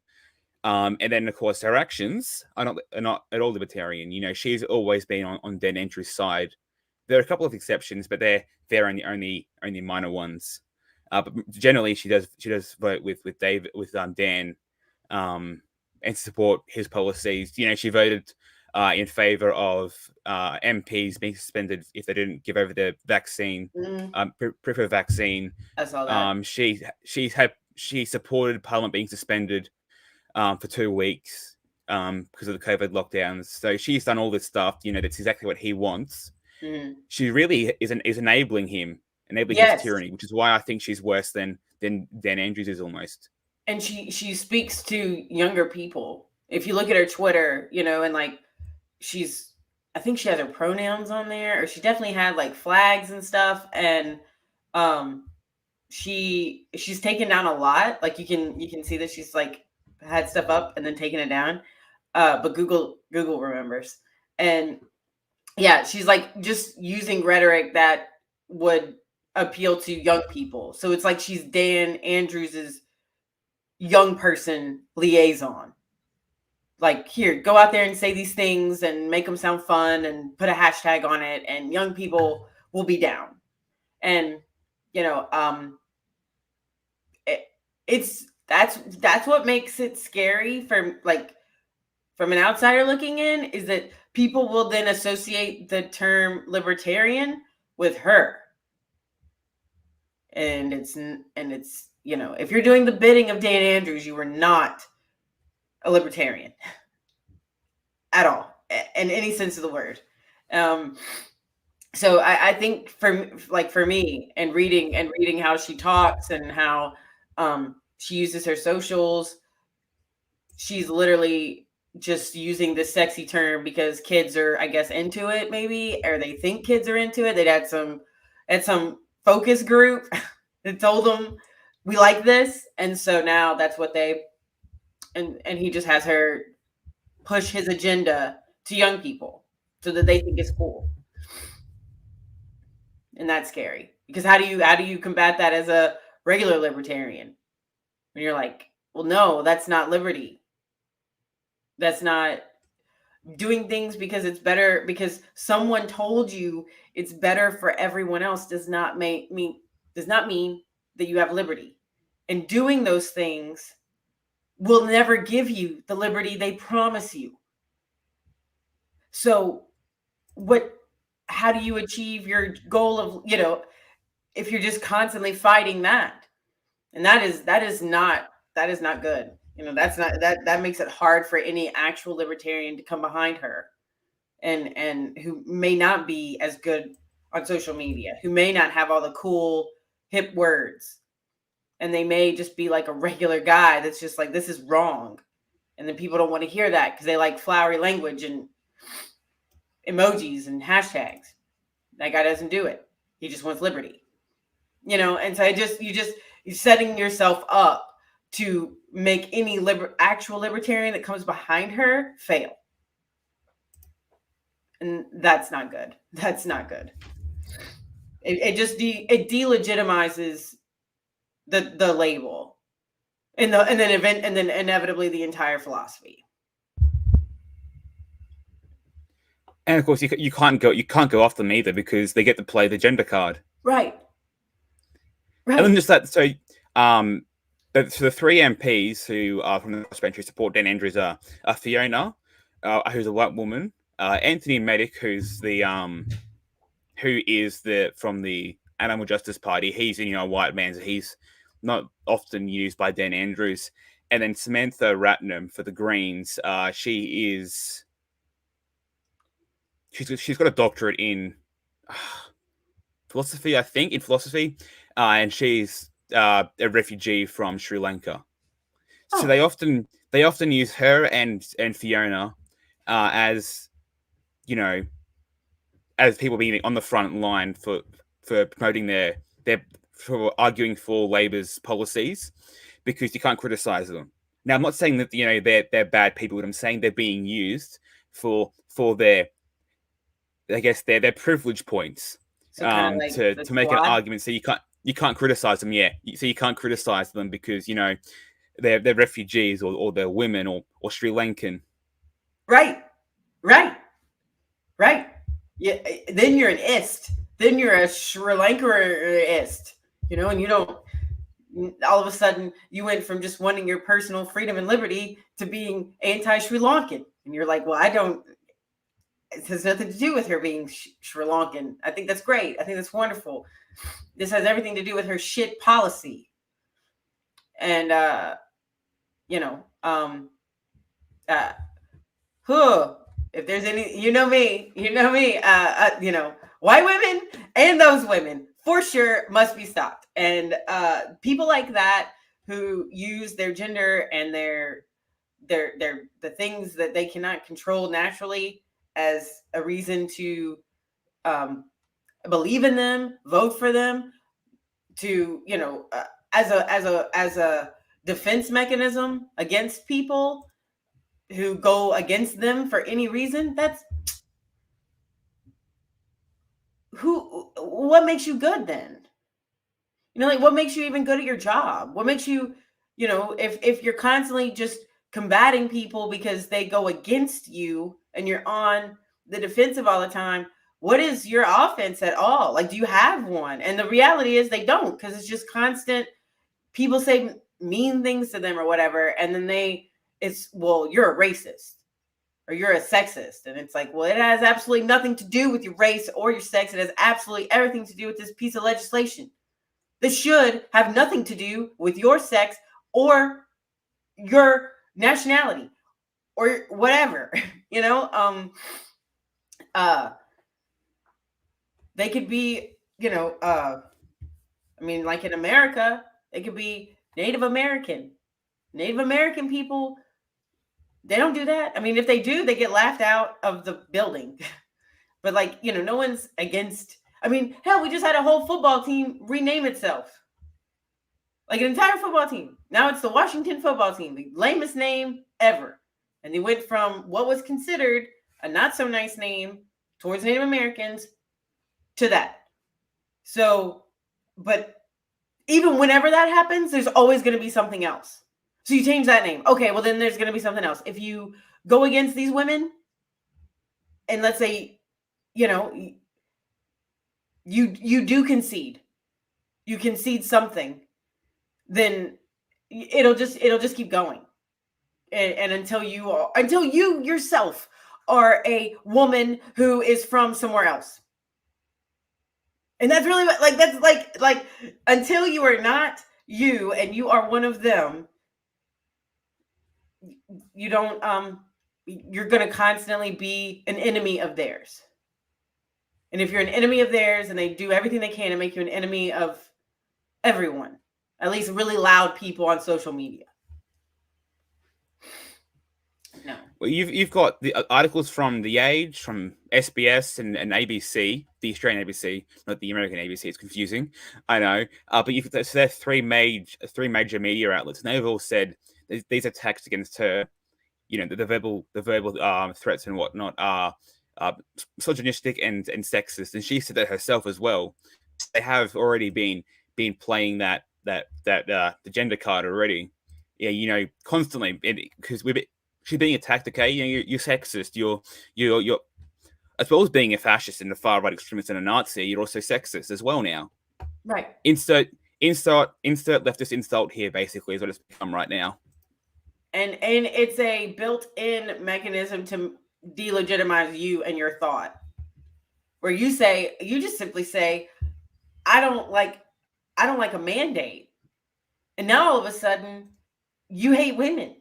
and then of course her actions are not at all libertarian. She's always been on Dan Andrews' side. There are a couple of exceptions, but they're only minor ones. But generally, she does vote with Dan, and support his policies. She voted in favor of MPs being suspended if they didn't give over their vaccine, prefer vaccine. I saw that. She supported Parliament being suspended for 2 weeks because of the COVID lockdowns. So she's done all this stuff. That's exactly what he wants. She really is enabling his tyranny, which is why I think she's worse than Dan Andrews is almost. And she speaks to younger people. If you look at her Twitter, and like I think she has her pronouns on there, or she definitely had like flags and stuff. And she's taken down a lot. Like you can see that she's like had stuff up and then taken it down. But Google remembers. And yeah, she's like just using rhetoric that would appeal to young people. So it's like she's Dan Andrews's young person liaison. Like, here, go out there and say these things and make them sound fun and put a hashtag on it, and young people will be down. And That's what makes it scary from an outsider looking in, is that people will then associate the term libertarian with her. And it's, if you're doing the bidding of Dan Andrews, you are not a libertarian at all, in any sense of the word. So I think for me, and reading how she talks and how she uses her socials, she's literally just using this sexy term because kids are, I guess, into it, maybe, or they think kids are into it. They'd had some focus group that told them we like this, and so now that's what they and he just has her push his agenda to young people so that they think it's cool. And that's scary, because how do you combat that as a regular libertarian when you're like, well, no, that's not liberty. That's not doing things because it's better, because someone told you it's better for everyone else does not mean that you have liberty. And doing those things will never give you the liberty they promise you. So how do you achieve your goal of, if you're just constantly fighting that? And that is not good. That makes it hard for any actual libertarian to come behind her, and who may not be as good on social media, who may not have all the cool hip words, and they may just be like a regular guy that's just like, this is wrong. And then people don't want to hear that because they like flowery language and emojis and hashtags. That guy doesn't do it. He just wants liberty. And so you're setting yourself up to make any actual libertarian that comes behind her fail. And that's not good. That's not good. It delegitimizes the label and then inevitably the entire philosophy. And of course, you can't go off them either, because they get to play the gender card. Right. And then just that. So the three MPs who are from the crossbench who support Dan Andrews are Fiona, who's a white woman, Anthony Medic, who is from the Animal Justice Party. He's a white man, so he's not often used by Dan Andrews. And then Samantha Ratnam for the Greens. She's got a doctorate in philosophy, I think, and she's a refugee from Sri Lanka. So they often use her and Fiona as people being on the front line for promoting for arguing for Labor's policies, because you can't criticize them. Now, I'm not saying that they're bad people, but I'm saying they're being used for their, I guess, their privilege points, so to make an argument. So you can't criticize them. Yeah, so you can't criticize them because they're refugees or they're women or Sri Lankan. Right. Yeah. Then you're an ist. Then you're a Sri Lankaist. And you don't. All of a sudden, you went from just wanting your personal freedom and liberty to being anti-Sri Lankan, and you're like, well, I don't. It has nothing to do with her being Sri Lankan. I think that's great. I think that's wonderful. This has everything to do with her shit policy. And, if there's any, me, white women and those women for sure must be stopped. And people like that who use their gender and the things that they cannot control naturally as a reason to believe in them, vote for them, to as a defense mechanism against people who go against them for any reason. That's what makes you good then? What makes you even good at your job? What makes you, if you're constantly just combating people because they go against you and you're on the defensive all the time, what is your offense at all? Do you have one? And the reality is they don't, because it's just constant. People say mean things to them or whatever. And then well, you're a racist or you're a sexist. And it's like, well, it has absolutely nothing to do with your race or your sex. It has absolutely everything to do with this piece of legislation. This should have nothing to do with your sex or your nationality or whatever, you know. They could be, you know, I mean, like in America, they could be Native American. Native American people, they don't do that. I mean, if they do, they get laughed out of the building. But like, you know, no one's against. I mean, hell, we just had a whole football team rename itself. Like an entire football team. Now it's the Washington football team, the lamest name ever. And they went from what was considered a not so nice name towards Native Americans to that. So, but even whenever that happens, there's always going to be something else. So you change that name. Okay, well then there's going to be something else. If you go against these women, and let's say, you know, you do concede. You concede something, then it'll just keep going. And until you yourself are a woman who is from somewhere else. And that's really like, that's like until you are not you and you are one of them, you don't, you're going to constantly be an enemy of theirs. And if you're an enemy of theirs and they do everything they can to make you an enemy of everyone, at least really loud people on social media. No. Well, you've got the articles from The Age, from SBS and ABC, the Australian ABC, not the American ABC. It's confusing, I know. But so there are three major media outlets, and they've all said these attacks against her, you know, the verbal threats and whatnot are misogynistic and sexist. And she said that herself as well. They have already been playing that the gender card already. Yeah, you know, constantly, because she's being attacked. Okay, you know, you're sexist. You're as well as being a fascist and a far right extremist and a Nazi. You're also sexist as well now. Right. Insert leftist insult here. Basically, is what it's become right now. And it's a built-in mechanism to delegitimize you and your thought, where you just simply say, I don't like a mandate, and now all of a sudden you hate women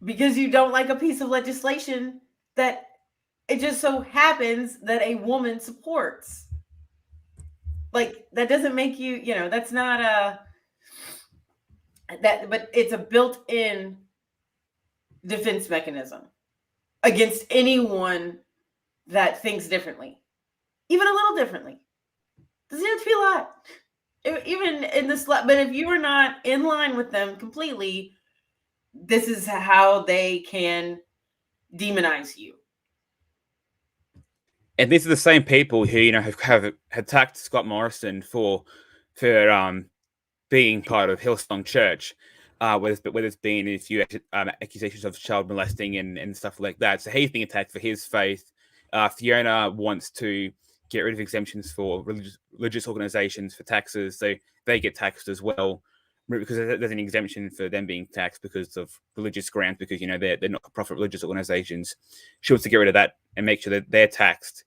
because you don't like a piece of legislation that it just so happens that a woman supports. Like, that doesn't make you, you know, that's not but it's a built-in defense mechanism against anyone that thinks differently, even a little differently. Doesn't have to be a lot. Even in this, but if you are not in line with them completely, this is how they can demonize you. And these are the same people who, you know, have attacked Scott Morrison for being part of Hillsong Church, where there's been a few accusations of child molesting and stuff like that. So he's being attacked for his faith. Fiona wants to get rid of exemptions for religious organizations for taxes, so they get taxed as well, because there's an exemption for them being taxed because of religious grounds, because, you know, they're not-for-profit religious organizations. She wants to get rid of that and make sure that they're taxed.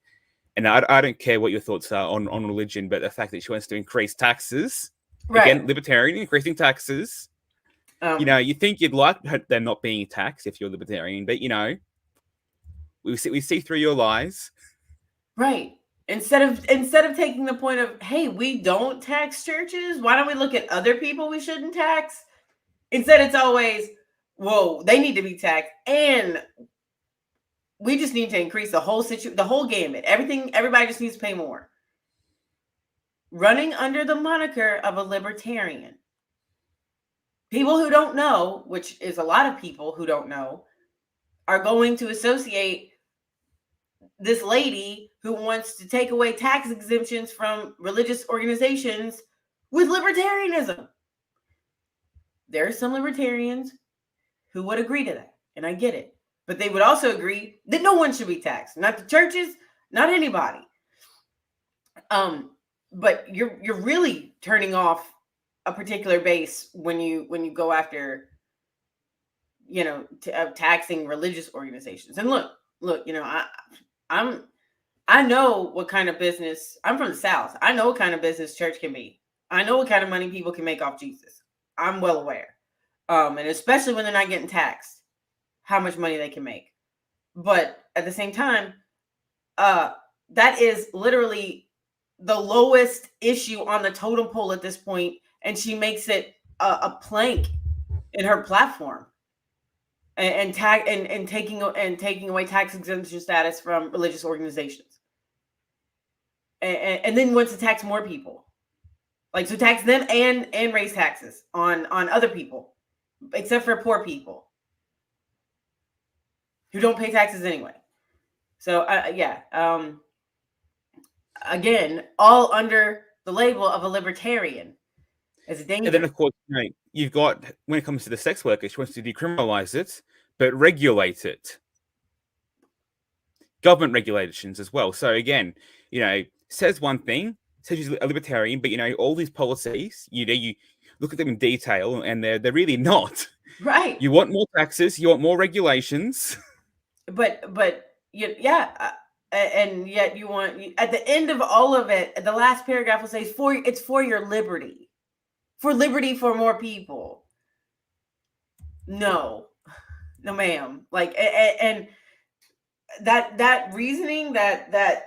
And I don't care what your thoughts are on religion, but the fact that she wants to increase taxes, right. Again, libertarian, increasing taxes. You know, you think you'd like them not being taxed if you're libertarian, but, you know, we see through your lies. Right. Instead of taking the point of, hey, we don't tax churches, why don't we look at other people we shouldn't tax? Instead, it's always, whoa, they need to be taxed, and we just need to increase the whole gamut. Everybody just needs to pay more. Running under the moniker of a libertarian. People who don't know, which is a lot of people who don't know, are going to associate this lady who wants to take away tax exemptions from religious organizations with libertarianism. There are some libertarians who would agree to that, and I get it. But they would also agree that no one should be taxed. Not the churches, not anybody. But you're really turning off a particular base when you go after, taxing religious organizations. And look, I know what kind of business. I'm from the South. I know what kind of business church can be. I know what kind of money people can make off Jesus. I'm well aware. And especially when they're not getting taxed, how much money they can make. But at the same time, that is literally the lowest issue on the totem pole at this point, and she makes it a plank in her platform, and taking away tax exemption status from religious organizations, and then wants to tax more people, like to tax them and raise taxes on other people, except for poor people who don't pay taxes anyway. So again, all under the label of a libertarian. It's dangerous. And then, of course, you've got, when it comes to the sex worker, she wants to decriminalize it, but regulate it. Government regulations as well. So again, says one thing, says she's a libertarian, but all these policies, you look at them in detail, and they're really not. Right. You want more taxes, you want more regulations. But and yet you want, at the end of all of it, the last paragraph will say it's for your liberty. For liberty for more people. No, ma'am. Like, and that reasoning, that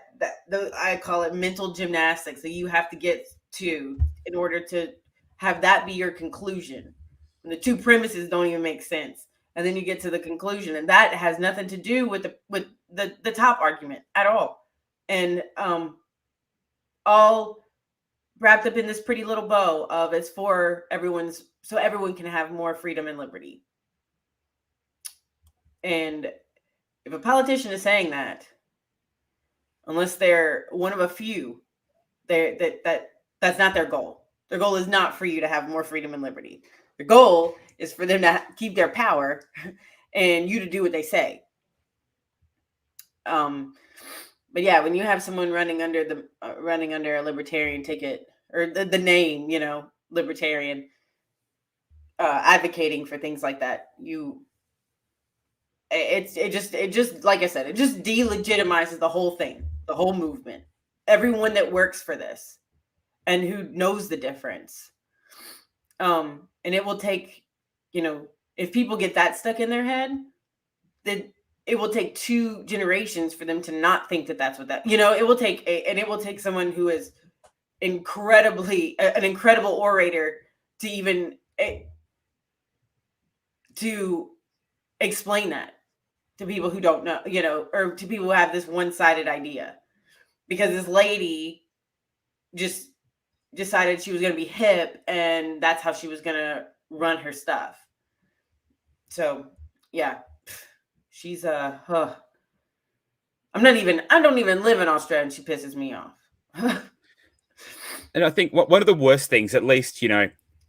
I call it mental gymnastics that you have to get to in order to have that be your conclusion. And the two premises don't even make sense, and then you get to the conclusion, and that has nothing to do with the top argument at all, and all wrapped up in this pretty little bow of it's for so everyone can have more freedom and liberty. And if a politician is saying that, unless they're one of a few, that's not their goal. Their goal is not for you to have more freedom and liberty. The goal is for them to keep their power and you to do what they say. But yeah, when you have someone running under a libertarian ticket, or the name, libertarian, advocating for things like that, it just like I said, it just delegitimizes the whole thing, the whole movement, everyone that works for this and who knows the difference. And it will take, if people get that stuck in their head, then it will take 2 generations for them to not think that that's what that, it will take someone who is an incredible orator to even to explain that to people who don't know, or to people who have this one-sided idea, because this lady just decided she was going to be hip and that's how she was going to run her stuff. So yeah, she's I don't even live in Australia and she pisses me off. And I think one of the worst things, at least,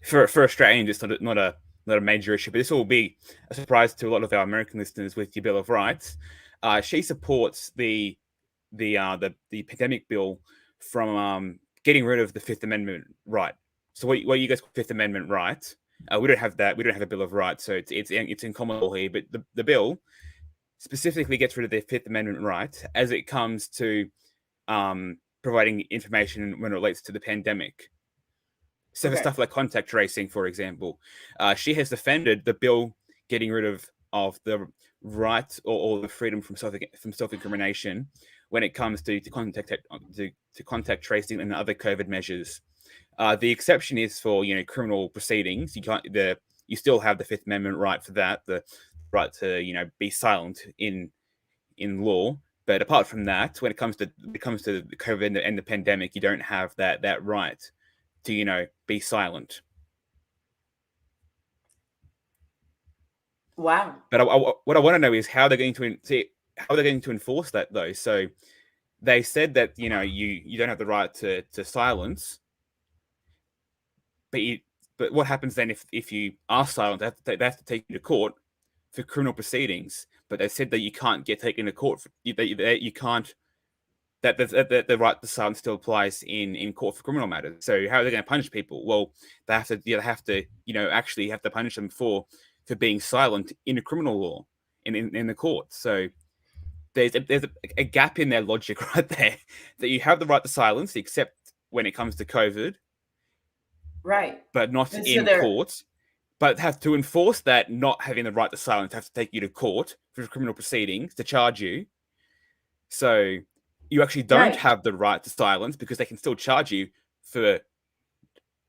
for Australians, it's not a major issue, but this will be a surprise to a lot of our American listeners with your Bill of Rights. She supports the pandemic bill from getting rid of the Fifth Amendment right. So what you guys call Fifth Amendment right, we don't have that. We don't have a Bill of Rights, so it's in common law here. But the bill specifically gets rid of the Fifth Amendment right as it comes to providing information when it relates to the pandemic. So for stuff like contact tracing, for example, she has defended the bill getting rid of the right or the freedom from self-incrimination when it comes to contact tracing and other COVID measures. The exception is for criminal proceedings. You still have the Fifth Amendment right for that, the right to be silent in law. But apart from that, when it comes to the COVID and the pandemic, you don't have that right to be silent. Wow. But what I want to know is how they're going to enforce that, though. So they said that you don't have the right to silence, but what happens then if you are silent? They have to take you to court for criminal proceedings. But they said that you can't get taken to court. You can't that the right to silence still applies in court for criminal matters. So how are they going to punish people? Well, they have to actually have to punish them for being silent in a criminal law in the court. So there's a gap in their logic right there, that you have the right to silence except when it comes to COVID, right? but not And so in court. But have to enforce that not having the right to silence, have to take you to court for criminal proceedings to charge you. So you actually don't have the right to silence, because they can still charge you for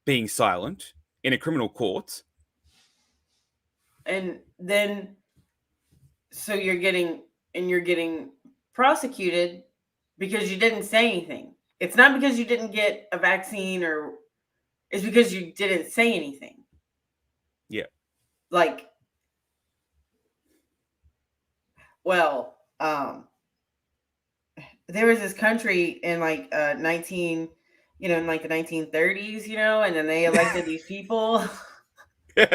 being silent in a criminal court. And then, so you're getting prosecuted because you didn't say anything. It's not because you didn't get a vaccine, or it's because you didn't say anything. Yeah. Like, well, there was this country in like in like the 1930s, and then they elected these people, and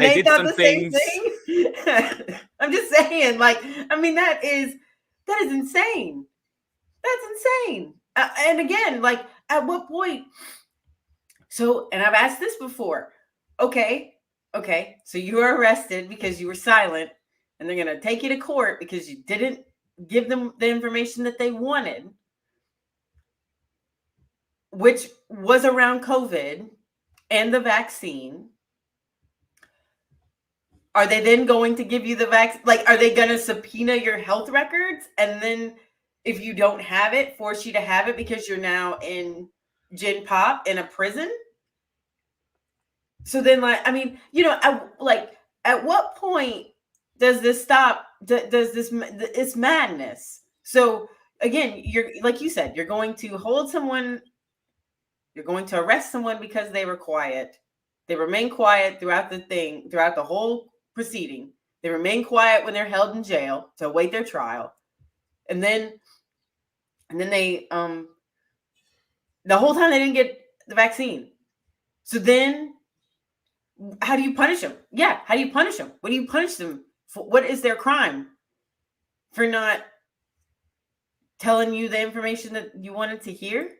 they thought the same thing. I'm just saying, like, I mean, that is insane. That's insane. And again, like, at what point? So, and I've asked this before. Okay, so you were arrested because you were silent, and they're going to take you to court because you didn't give them the information that they wanted, which was around COVID and the vaccine. Are they then going to give you the vaccine? Like, are they going to subpoena your health records? And then if you don't have it, force you to have it because you're now in Gen Pop in a prison? So then, like, I mean, at what point does this stop? It's madness. So again, you're, like you said, you're going to hold someone, you're going to arrest someone because they were quiet. They remain quiet throughout the whole proceeding. They remain quiet when they're held in jail to await their trial. And then they, the whole time they didn't get the vaccine. So then, how do you punish them? Yeah, how do you punish them? What do you punish them for? What is their crime? For not telling you the information that you wanted to hear?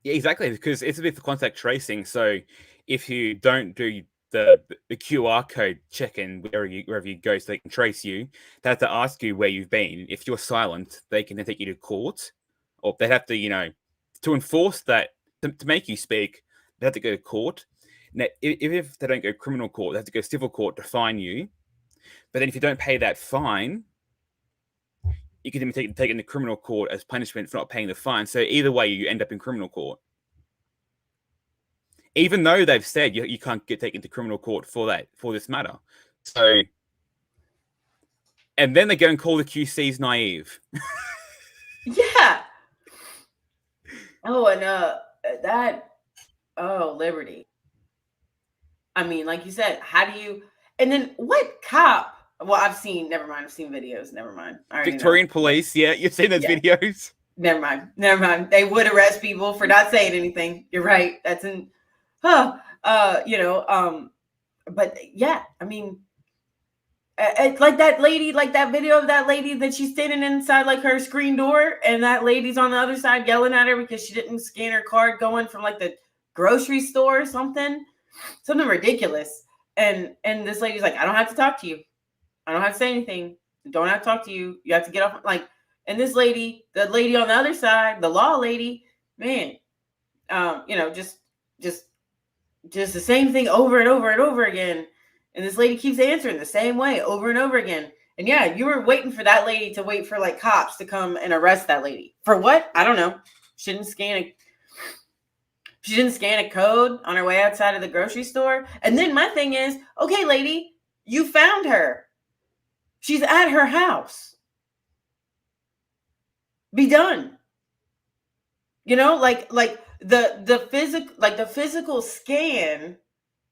Yeah, exactly, because it's a bit for contact tracing. So if you don't do the QR code check-in wherever you go, so they can trace you, they have to ask you where you've been. If you're silent, they can then take you to court, or they have to, to enforce that, to make you speak, they have to go to court. Now, if they don't go criminal court, they have to go civil court to fine you. But then if you don't pay that fine, you can even take into criminal court as punishment for not paying the fine. So either way, you end up in criminal court. Even though they've said you can't get taken to criminal court for this matter. So, and then they go and call the QCs naive. Yeah. Oh, and Liberty. I mean, like you said, how do you, and then what cop? Well, I've seen videos. Never mind. Victorian police. Yeah, you've seen those videos. Never mind. They would arrest people for not saying anything. You're right. That's but yeah, I mean, like that lady, like that video of that lady that she's standing inside like her screen door, and that lady's on the other side yelling at her because she didn't scan her card going from like the grocery store or something ridiculous. And this lady's like, I don't have to talk to you. I don't have to say anything. I don't have to talk to you. You have to get off. Like, and this lady, the lady on the other side, the law lady, man, just the same thing over and over and over again. And this lady keeps answering the same way over and over again. And yeah, you were waiting for that lady to wait for like cops to come and arrest that lady. For what? I don't know. She didn't scan a code on her way outside of the grocery store. And then my thing is, okay, lady, you found her. She's at her house. Be done. Like the physical scan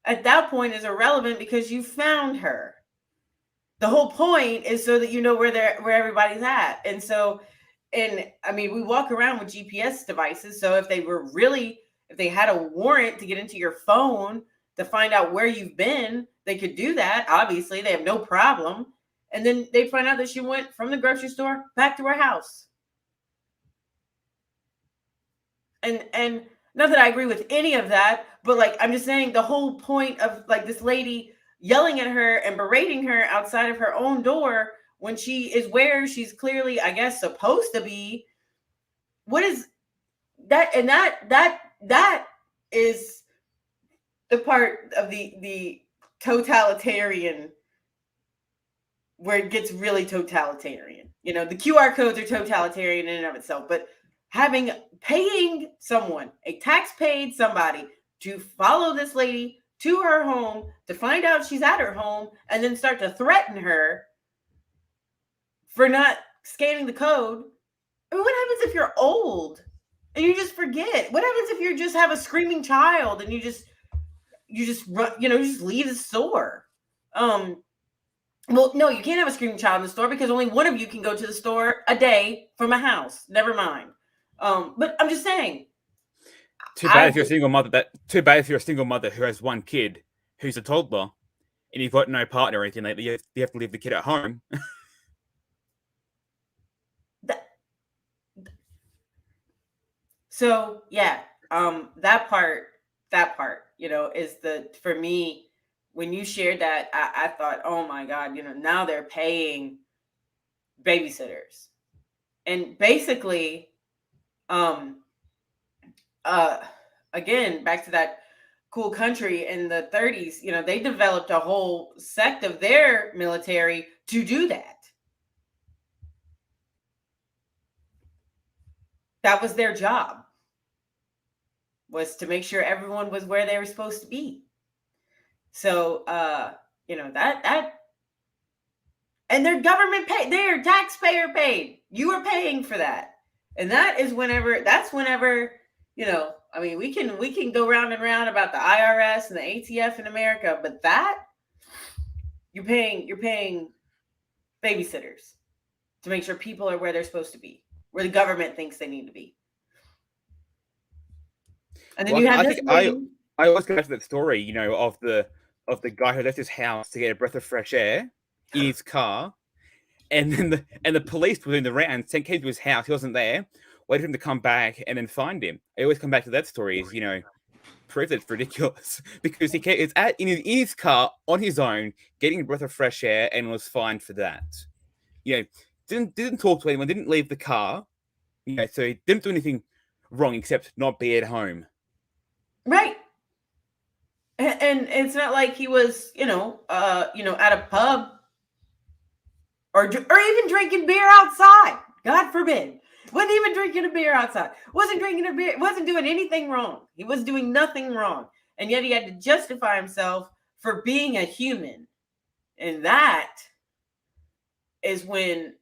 at that point is irrelevant because you found her. The whole point is so that you know where everybody's at. And I mean, we walk around with GPS devices. So if they had a warrant to get into your phone to find out where you've been, they could do that. Obviously, they have no problem. And then they find out that she went from the grocery store back to her house. And not that I agree with any of that, but like, I'm just saying the whole point of like this lady yelling at her and berating her outside of her own door when she is where she's clearly, I guess, supposed to be. What is that? And that is the part of the totalitarian where it gets really totalitarian. You know, the QR codes are totalitarian in and of itself, but paying someone, a tax-paid somebody, to follow this lady to her home to find out she's at her home and then start to threaten her for not scanning the code. I mean, what happens if you're old and you just forget? What happens if you just have a screaming child and you just run, you just leave the store? Well, no, you can't have a screaming child in the store because only one of you can go to the store a day from a house. Never mind. But I'm just saying. Too bad if you're a single mother. Too bad if you're a single mother who has one kid who's a toddler, and you've got no partner or anything like that. You have to leave the kid at home. So yeah, that part, is for me. When you shared that, I thought, oh my God, now they're paying babysitters, and basically, again, back to that cool country in the 30s, they developed a whole sect of their military to do that. That was their job, was to make sure everyone was where they were supposed to be. So, that, and their government paid, their taxpayer paid. You are paying for that. And that's whenever, I mean, we can go round and round about the IRS and the ATF in America, but that you're paying babysitters to make sure people are where they're supposed to be, where the government thinks they need to be. And then I always go back to that story, of the guy who left his house to get a breath of fresh air in his car, and then the police were doing the rounds, came to his house, he wasn't there, waited for him to come back and then find him. I always come back to that story as, proof that it's ridiculous, because it's in his car on his own, getting a breath of fresh air, and was fined for that. Didn't talk to anyone, didn't leave the car, so he didn't do anything wrong except not be at home. Right. And it's not like he was, at a pub or even drinking beer outside. God forbid. Wasn't even drinking a beer outside. Wasn't drinking a beer. Wasn't doing anything wrong. He was doing nothing wrong. And yet he had to justify himself for being a human. And that is when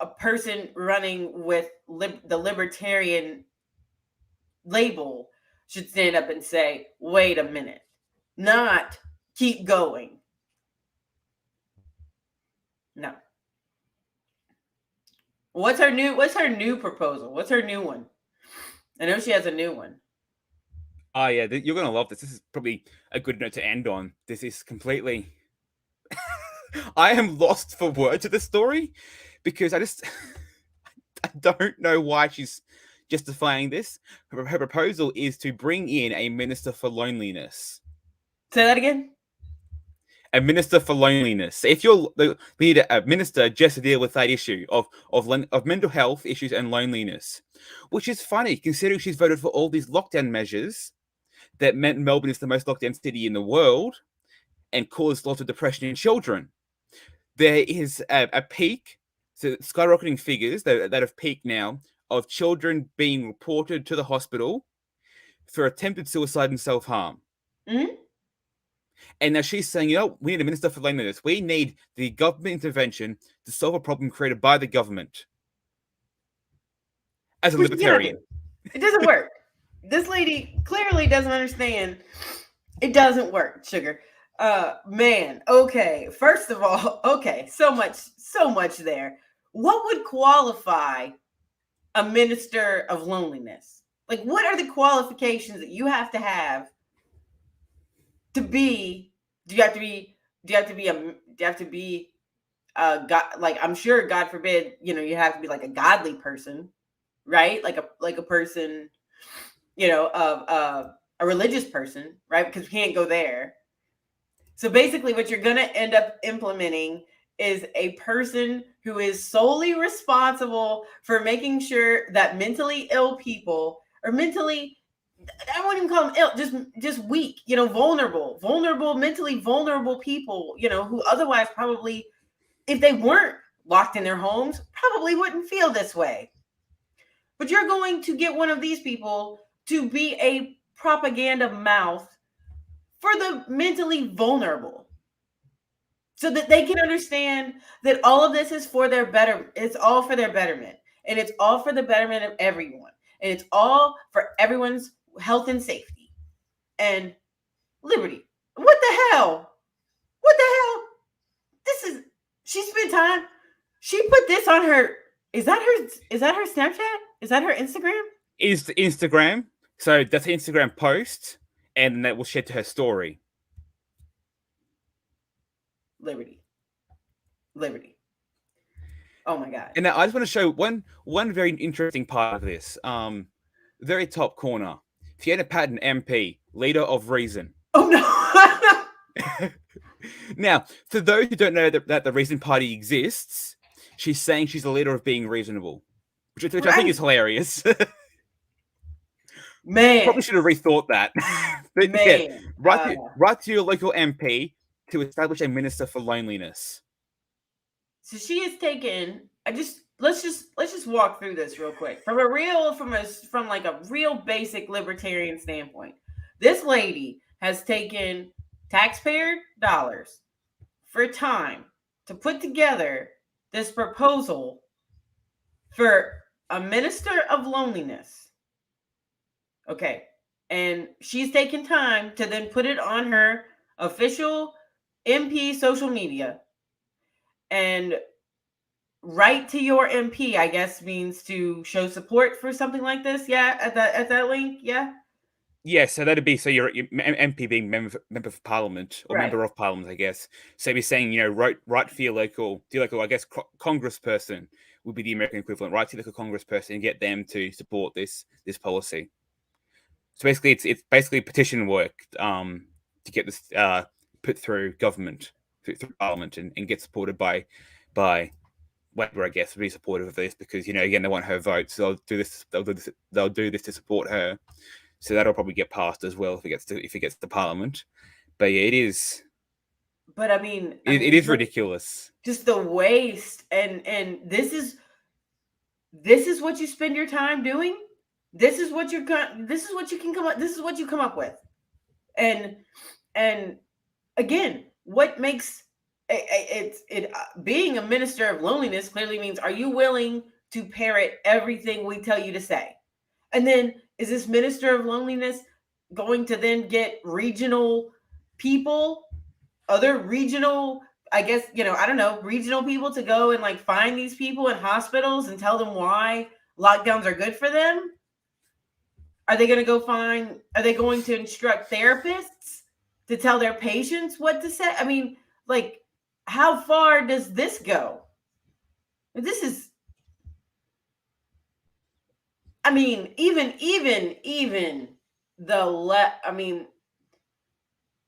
a person running with the libertarian label should stand up and say, wait a minute, not keep going. No. What's her new proposal? What's her new one? I know she has a new one. Oh yeah, you're going to love this. This is probably a good note to end on. This is completely... I am lost for words of this story, because I don't know why she's justifying this. Her proposal is to bring in a minister for loneliness. Say that again. A minister for loneliness. If we need a minister just to deal with that issue of mental health issues and loneliness, which is funny considering she's voted for all these lockdown measures that meant Melbourne is the most locked down city in the world and caused lots of depression in children. There is a peak, so skyrocketing figures that have peaked now, of children being reported to the hospital for attempted suicide and self-harm. Mm-hmm. And now she's saying, we need a minister for loneliness. We need the government intervention to solve a problem created by the government. As a libertarian. It doesn't work. This lady clearly doesn't understand. It doesn't work, sugar. Man, okay. First of all, okay, so much there. What would qualify a minister of loneliness? Like, what are the qualifications that you have to have to be? Do you have to be God? Like, I'm sure, God forbid, you have to be like a godly person. right? Like a person, you know, a religious person, right? Because we can't go there. So basically what you're going to end up implementing is a person who is solely responsible for making sure that mentally ill people, or mentally, I wouldn't even call them ill, just weak, you know, vulnerable, mentally vulnerable people, you know, who otherwise probably, if they weren't locked in their homes, probably wouldn't feel this way. But you're going to get one of these people to be a propaganda mouth for the mentally vulnerable, so that they can understand that all of this is for their better. It's all for their betterment, and it's all for the betterment of everyone, and it's all for everyone's health and safety and liberty. What the hell? What the hell? This is, she spent time. She put this on her. Is that her Snapchat? Is that her Instagram? Is the Instagram. So that's the Instagram post, and that will share to her story. Liberty. Oh my God. And now I just want to show one very interesting part of this. Very top corner. Fiona Patten, MP, leader of Reason. Oh no. Now, for those who don't know that the Reason Party exists, she's saying she's the leader of being reasonable, which I think is hilarious. Man, probably should have rethought that. But man, yeah, write to your local MP to establish a minister for loneliness. So she has taken. Let's just walk through this real quick from like a real basic libertarian standpoint. This lady has taken taxpayer dollars for time to put together this proposal for a minister of loneliness. Okay. And she's taken time to then put it on her official MP social media. And write to your MP, I guess, means to show support for something like this. Yeah, at that link. Yeah. Yeah, so that'd be, so your MP being member of Parliament, or Right. member of Parliament, I guess. So be saying, you know, write for your local, I guess, congressperson would be the American equivalent. Write to your local congressperson and get them to support this policy. So basically, it's basically petition work to get this put through government, through Parliament, and get supported by Labor, I guess, would be supportive of this, because, you know, again, they want her vote, so they'll do this to support her. So that'll probably get passed as well if it gets to Parliament. But yeah, it is. But I mean, it is ridiculous. Just the waste, and this is what you spend your time doing. This is what you can come up. This is what you come up with, and again, what makes it being a minister of loneliness clearly means, are you willing to parrot everything we tell you to say? And then, is this minister of loneliness going to then get regional people, other regional, I guess, you know, I don't know, regional people to go and like find these people in hospitals and tell them why lockdowns are good for them? Are they going to instruct therapists to tell their patients what to say? I mean, like, how far does this go? This is, I mean, even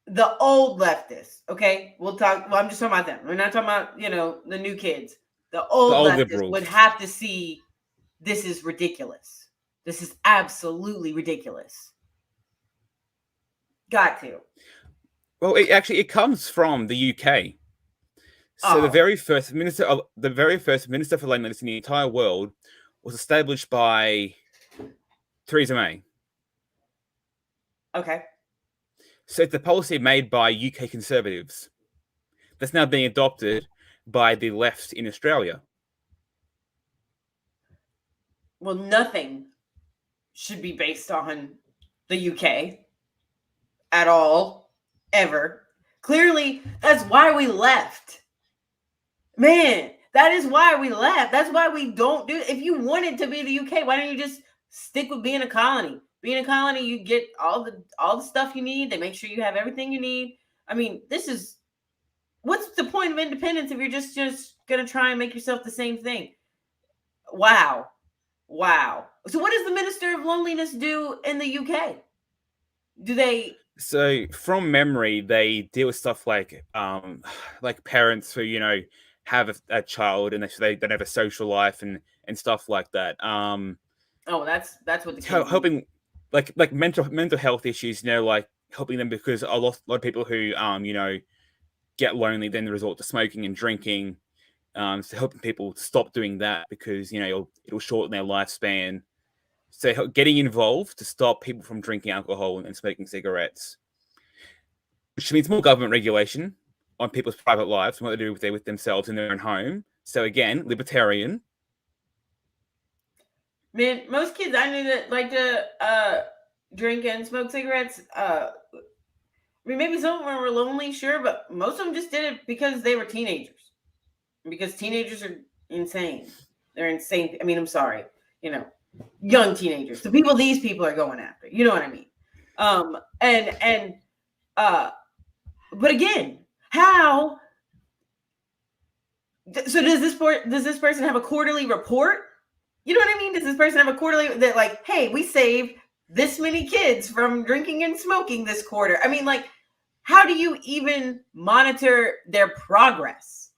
the old leftists, okay? I'm just talking about them. We're not talking about, you know, the new kids. The old leftists liberals would have to see, this is ridiculous. This is absolutely ridiculous. Got to. Well, it comes from the UK. So the very first minister for loneliness in the entire world was established by Theresa May. Okay. So it's a policy made by UK conservatives that's now being adopted by the left in Australia. Well, nothing should be based on the UK at all, ever. Clearly, that's why we left. Man, that is why we left. That's why we don't do it. If you wanted to be the UK, why don't you just stick with being a colony? Being a colony, you get all the stuff you need. They make sure you have everything you need. I mean, what's the point of independence if you're just going to try and make yourself the same thing? Wow. Wow. So what does the Minister of Loneliness do in the UK? Do they... So from memory, they deal with stuff like parents who, have a child and they don't have a social life and stuff like that. Oh, that's what the kids helping like mental health issues, like helping them, because a lot of people who get lonely then resort to smoking and drinking. So helping people stop doing that, because it'll shorten their lifespan. So getting involved to stop people from drinking alcohol and smoking cigarettes, which means more government regulation on people's private lives and what they do with themselves in their own home. So again, libertarian. Man, most kids I knew that like to drink and smoke cigarettes. I mean, maybe some of them were lonely, sure, but most of them just did it because they were teenagers. Because teenagers are insane. They're insane. I mean, I'm sorry, young teenagers. The people these people are going after. You know what I mean? But again, how? So does this person have a quarterly report? You know what I mean? Does this person have a quarterly that like, hey, we saved this many kids from drinking and smoking this quarter? I mean, like, how do you even monitor their progress?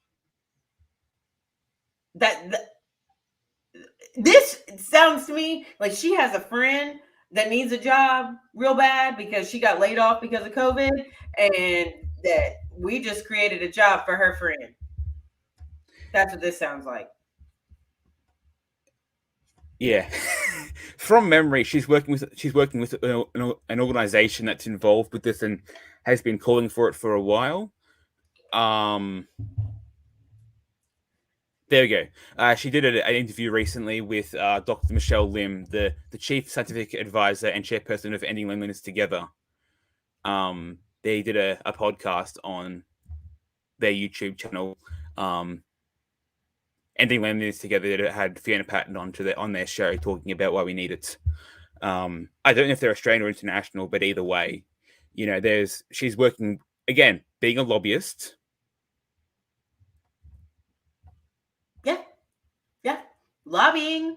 This sounds to me like she has a friend that needs a job real bad because she got laid off because of COVID, and that we just created a job for her friend. That's what this sounds like. Yeah. From memory, she's working with an organization that's involved with this and has been calling for it for a while. There we go. She did an interview recently with Dr. Michelle Lim, the chief scientific advisor and chairperson of Ending Loneliness Together. They did a podcast on their YouTube channel, Ending Loneliness Together, that had Fiona Patten on their show talking about why we need it. I don't know if they're Australian or international, but either way, she's working, again, being a lobbyist. Yeah. Lobbying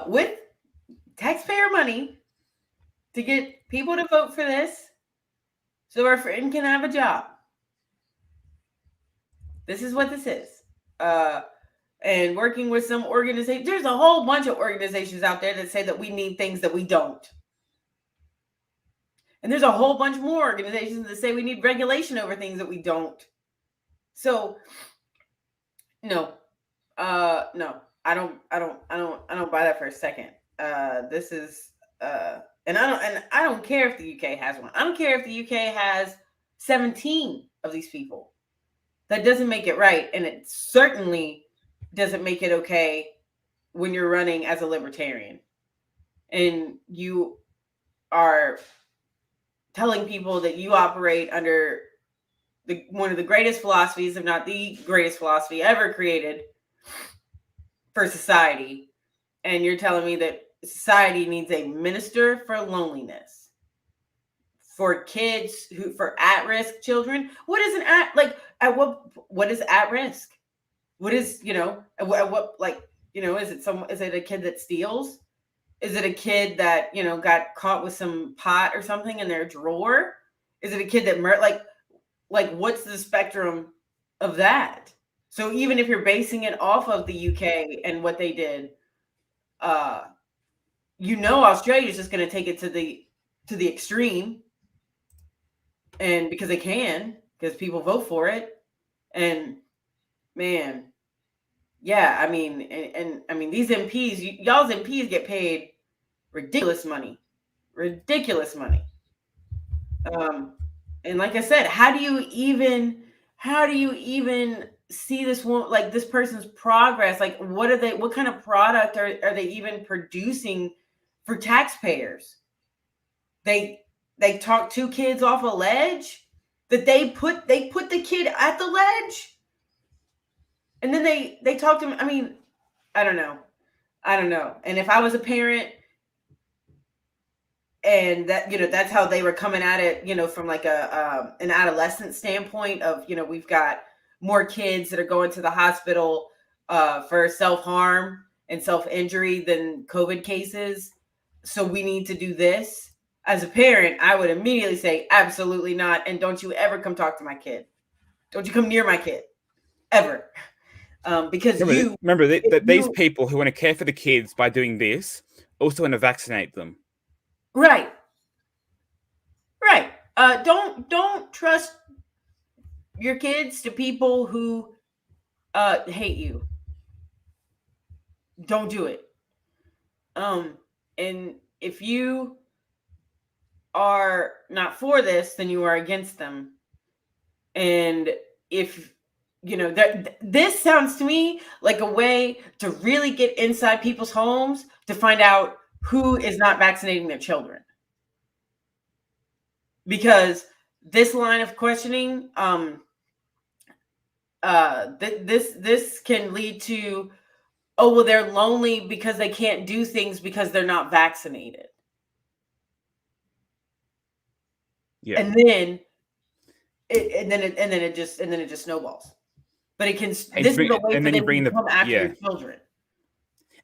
with taxpayer money to get people to vote for this so our friend can have a job. This is what this is. And working with some organization. There's a whole bunch of organizations out there that say that we need things that we don't. And there's a whole bunch more organizations that say we need regulation over things that we don't. So no, I don't buy that for a second. This is and I don't care if the UK has one. I don't care if the UK has 17 of these people. That doesn't make it right, and it certainly doesn't make it okay when you're running as a libertarian and you are telling people that you operate under one of the greatest philosophies, if not the greatest philosophy ever created for society, and you're telling me that society needs a minister for loneliness for kids for at-risk children. What is what is at risk? What is, is it a kid that steals? Is it a kid that, got caught with some pot or something in their drawer? Is it a kid that what's the spectrum of that? So even if you're basing it off of the UK and what they did, Australia's just going to take it to the extreme, and because they can, because people vote for it, and man, yeah, I mean, and I mean these MPs, y'all's MPs get paid ridiculous money. And like I said, how do you even see this one, like this person's progress? Like, what kind of product are they even producing for taxpayers? They talk two kids off a ledge that they put the kid at the ledge, and then they talk to him. I mean, I don't know. And if I was a parent, and that, that's how they were coming at it, from like an adolescent standpoint of, we've got more kids that are going to the hospital for self-harm and self-injury than COVID cases. So we need to do this. As a parent, I would immediately say, absolutely not. And don't you ever come talk to my kid. Don't you come near my kid. Ever. Because remember that these people who want to care for the kids by doing this also want to vaccinate them. Right. Right. Don't trust your kids to people who hate you. Don't do it. And if you are not for this, then you are against them. And if this sounds to me like a way to really get inside people's homes to find out who is not vaccinating their children. Because this line of questioning, this can lead to, oh, well, they're lonely because they can't do things because they're not vaccinated. Yeah. And then it just snowballs. But it can. This is a way for them to come after your children.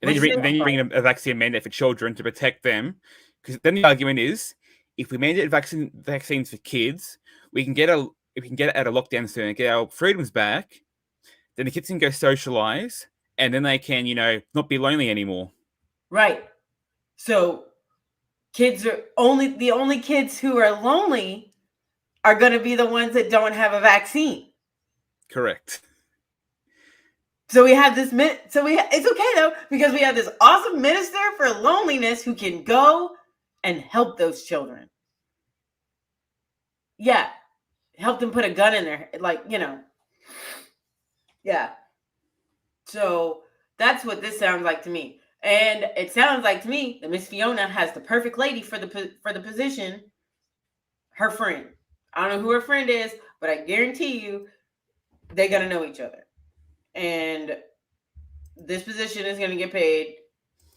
And then you bring a vaccine mandate for children to protect them, because then the argument is, if we mandate vaccines for kids, we can get out of lockdown soon and get our freedoms back. Then the kids can go socialize, and then they can, not be lonely anymore. Right. So kids are the only kids who are lonely are going to be the ones that don't have a vaccine. Correct. So we have this. It's okay though, because we have this awesome minister for loneliness who can go and help those children. Yeah, help them put a gun in there, Yeah. So that's what this sounds like to me, and it sounds like to me that Miss Fiona has the perfect lady for the position. Her friend. I don't know who her friend is, but I guarantee you, they're gonna know each other. And this position is going to get paid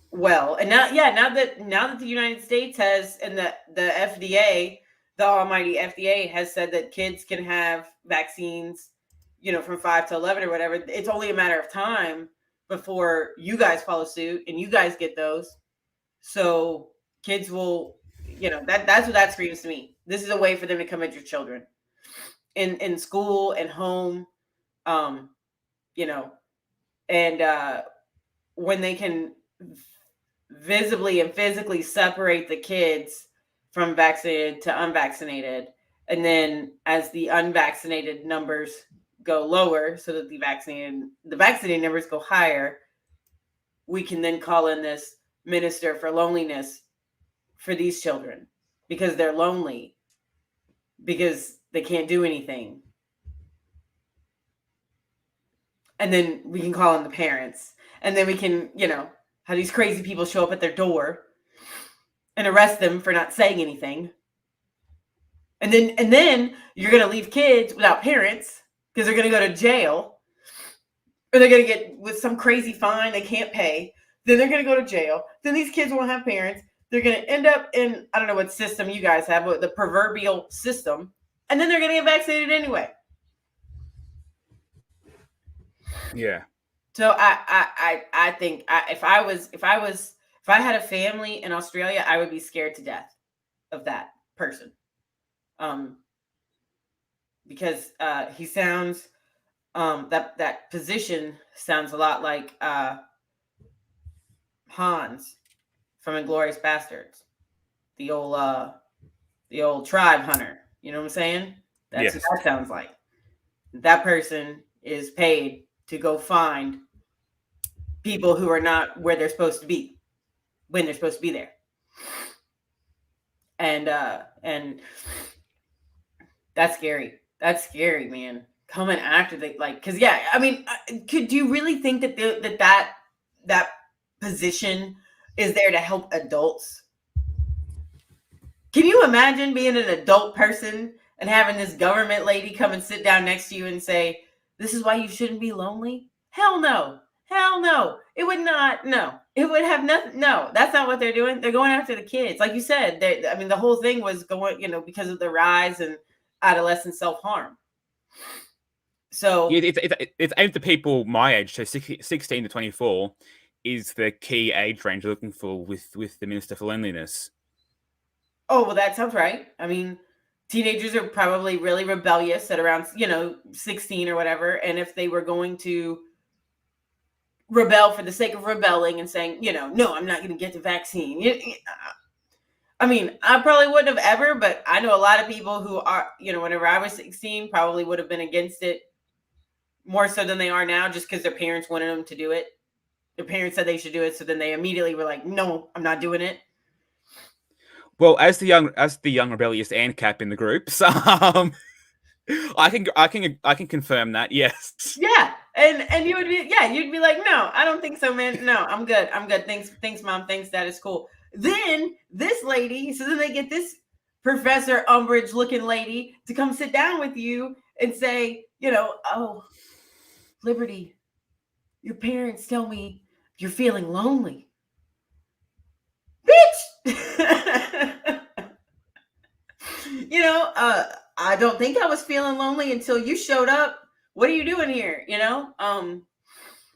well. And now that the United States has, and the FDA, the almighty FDA, has said that kids can have vaccines, from 5 to 11 or whatever. It's only a matter of time before you guys follow suit and you guys get those. So kids will, that's what that screams to me. This is a way for them to come at your children in school and home. And when they can visibly and physically separate the kids from vaccinated to unvaccinated, and then as the unvaccinated numbers go lower, so that the vaccinated numbers go higher, we can then call in this minister for loneliness for these children, because they're lonely, because they can't do anything. And then we can call in the parents. And then we can, have these crazy people show up at their door and arrest them for not saying anything. And then you're going to leave kids without parents because they're going to go to jail. Or they're going to get with some crazy fine they can't pay. Then they're going to go to jail. Then these kids won't have parents. They're going to end up in, I don't know what system you guys have, but the proverbial system. And then they're going to get vaccinated anyway. Yeah. So I think if I had a family in Australia, I would be scared to death of that person. Because he sounds that position sounds a lot like Hans from Inglourious Bastards, the old tribe hunter. You know what I'm saying? That's what that sounds like. That person is paid to go find people who are not where they're supposed to be when they're supposed to be there. And that's scary. That's scary, man. Coming after because could you really think that that position is there to help adults? Can you imagine being an adult person and having this government lady come and sit down next to you and say, this is why you shouldn't be lonely? Hell no. Hell no. It would not. No. It would have nothing. No, that's not what they're doing. They're going after the kids. Like you said, the whole thing was going, because of the rise in adolescent self-harm. So it's aimed at people my age, so 16 to 24. is the key age range you're looking for with the Minister for Loneliness. Oh, well, that sounds right. I mean, teenagers are probably really rebellious at around, 16 or whatever. And if they were going to rebel for the sake of rebelling and saying, no, I'm not going to get the vaccine. I mean, I probably wouldn't have ever, but I know a lot of people who are, whenever I was 16, probably would have been against it more so than they are now, just because their parents wanted them to do it. Their parents said they should do it. So then they immediately were like, no, I'm not doing it. Well, as the young rebellious ANCAP in the groups, I can confirm that. Yes. Yeah, and you'd be like, no, I don't think so, man. No, I'm good. Thanks, mom. Thanks, dad. It's cool. Then this lady, so then they get this Professor Umbridge looking lady to come sit down with you and say, oh, Liberty, your parents tell me you're feeling lonely, bitch. I don't think I was feeling lonely until you showed up. What are you doing here?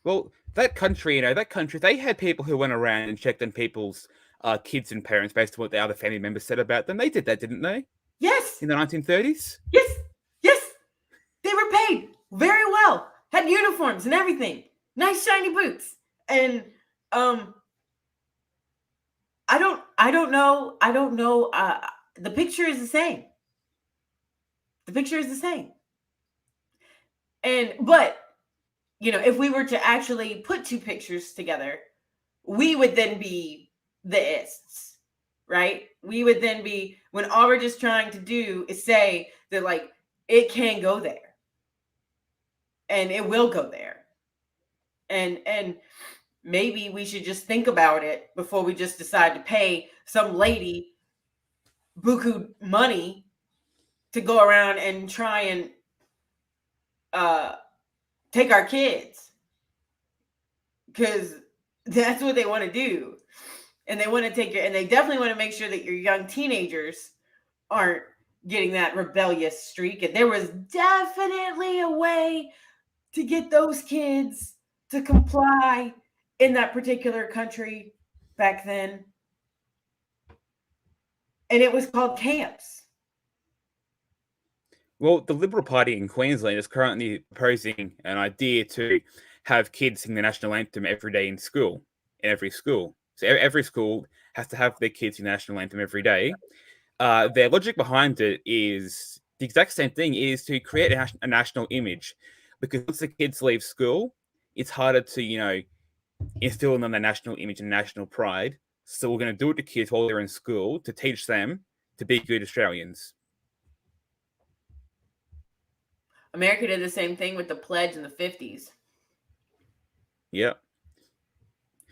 Well, that country, they had people who went around and checked on people's kids and parents based on what the other family members said about them. They did that, didn't they? Yes. In the 1930s? Yes. They were paid very well. Had uniforms and everything. Nice shiny boots. And I don't know. The picture is the same. But if we were to actually put two pictures together, we would then be the ists, right? We would then be, when all we're just trying to do is say that, like, it can go there. And it will go there. And maybe we should just think about it before we just decide to pay some lady buku money to go around and try and take our kids, because that's what they want to do. And they want to take and they definitely want to make sure that your young teenagers aren't getting that rebellious streak. And there was definitely a way to get those kids to comply in that particular country back then. And it was called camps. Well, the Liberal Party in Queensland is currently proposing an idea to have kids sing the national anthem every day in every school. So every school has to have their kids sing the national anthem every day. Their logic behind it is the exact same thing, is to create a national image. Because once the kids leave school, it's harder to, instill in them the national image and national pride. So we're going to do it to kids while they're in school to teach them to be good Australians. America did the same thing with the pledge in the 50s. Yeah.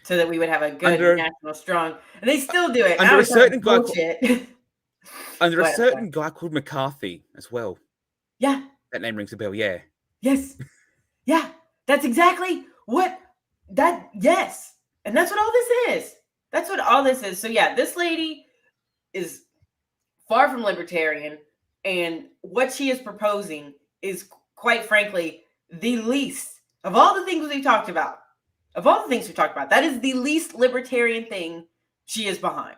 So that we would have a good national strong. And they still do it. Under a certain guy under a certain guy called McCarthy as well. Yeah. That name rings a bell, yeah. Yes. Yeah. That's exactly yes. And that's what all this is. So yeah, this lady is far from libertarian, and what she is proposing is, quite frankly, the least of all the things we've talked about. That is the least libertarian thing she is behind.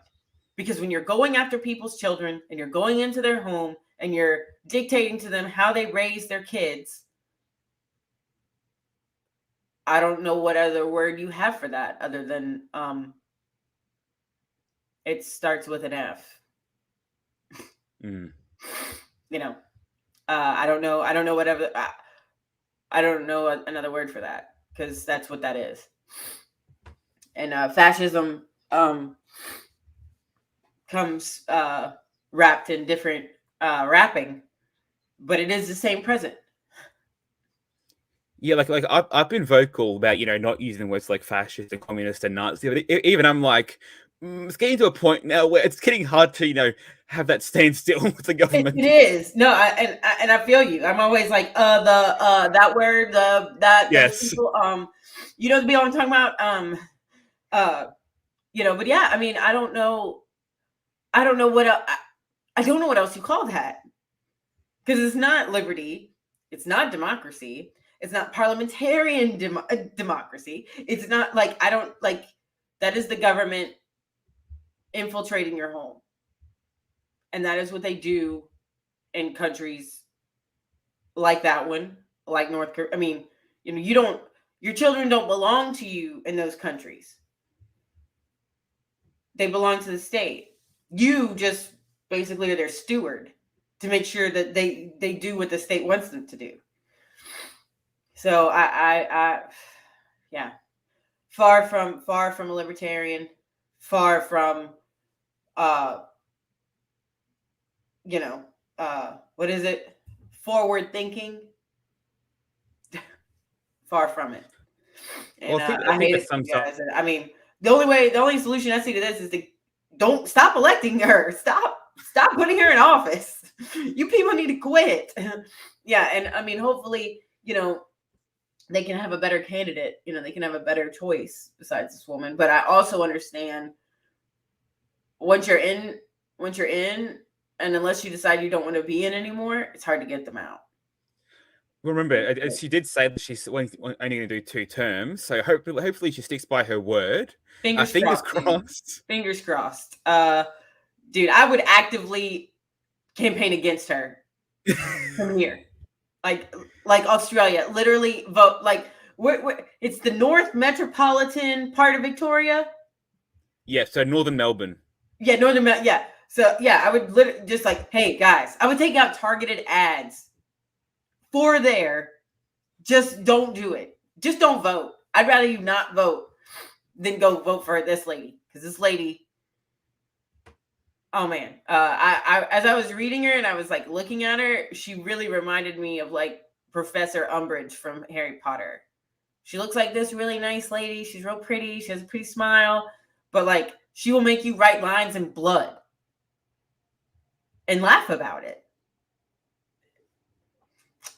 Because when you're going after people's children and you're going into their home and you're dictating to them how they raise their kids, I don't know what other word you have for that other than it starts with an F. I don't know another word for that, because that's what that is. And fascism comes wrapped in different wrapping, but it is the same present. Yeah, like I've been vocal about, not using words like fascist and communist and Nazi. But even I'm like, it's getting to a point now where it's getting hard to, have that stand still with the government. It is. No, and I feel you. I'm always like, that word, that yes. People, the people I'm talking about. But yeah, I mean, I don't know what I don't know what else you call that, because it's not liberty, it's not democracy, It's not parliamentarian democracy. It's not like, I don't like, that is the government infiltrating your home. And that is what they do in countries like that one, like North Korea. I mean, your children don't belong to you in those countries. They belong to the state. You just basically are their steward to make sure that they do what the state wants them to do. So yeah, far from a libertarian, far from what is it? Forward thinking. Far from it. And Well, I hate it, you guys. I mean, the only solution I see to this is to don't stop electing her. Stop putting her in office. You people need to quit. Yeah, and I mean, hopefully, they can have a better candidate. They can have a better choice besides this woman. But I also understand once you're in, and unless you decide you don't want to be in anymore, it's hard to get them out. Remember, she did say that she's only going to do 2 terms, so hopefully she sticks by her word. Fingers crossed. Fingers crossed. Dude, I would actively campaign against her from here, like Australia. Literally vote like it's the North Metropolitan part of Victoria. Yeah, so Northern Melbourne. Yeah, Northern Melbourne. Yeah, so yeah, I would literally just like, hey guys, I would take out targeted ads for there. Just don't do it. Just don't vote. I'd rather you not vote than go vote for this lady, because this lady, oh man, I as I was reading her and I was like looking at her, she really reminded me of like Professor Umbridge from Harry Potter. She looks like this really nice lady. She's real pretty. She has a pretty smile, but like she will make you write lines in blood and laugh about it.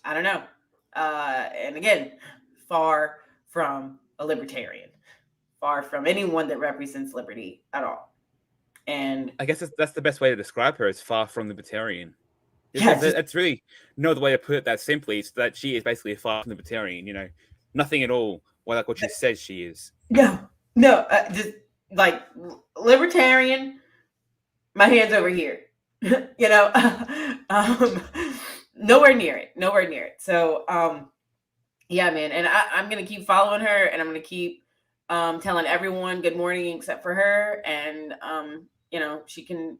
I don't know. And again, far from a libertarian, far from anyone that represents liberty at all. And I guess that's the best way to describe her, is far from libertarian. Yeah, that's really no other way to put it that simply. It's that she is basically a far from libertarian, nothing at all like what she says she is. No, just like libertarian, my hand's over here, nowhere near it. So, yeah, man. And I'm going to keep following her, and I'm going to keep telling everyone good morning except for her. And, she can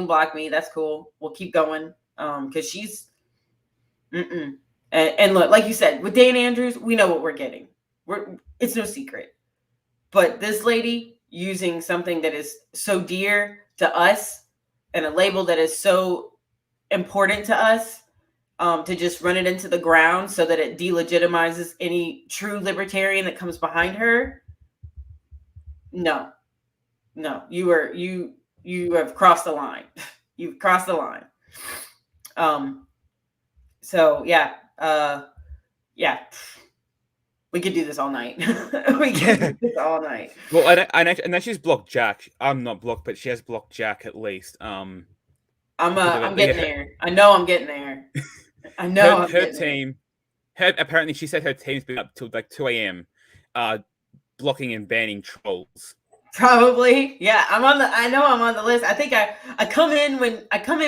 block me. That's cool. We'll keep going. Cause she's, and look, like you said, with Dan Andrews, we know what we're getting. It's no secret, but this lady using something that is so dear to us and a label that is so important to us, to just run it into the ground so that it delegitimizes any true libertarian that comes behind her. No, you have crossed the line. You've crossed the line. So yeah, we could do this all night. We could do this all night. Well, I know she's blocked Jack. I'm not blocked, but she has blocked Jack at least. I'm getting there. I know I'm getting there. I know her team. Apparently, she said her team's been up till like 2 a.m. Blocking and banning trolls. Probably, yeah. I know I'm on the list. I think I come in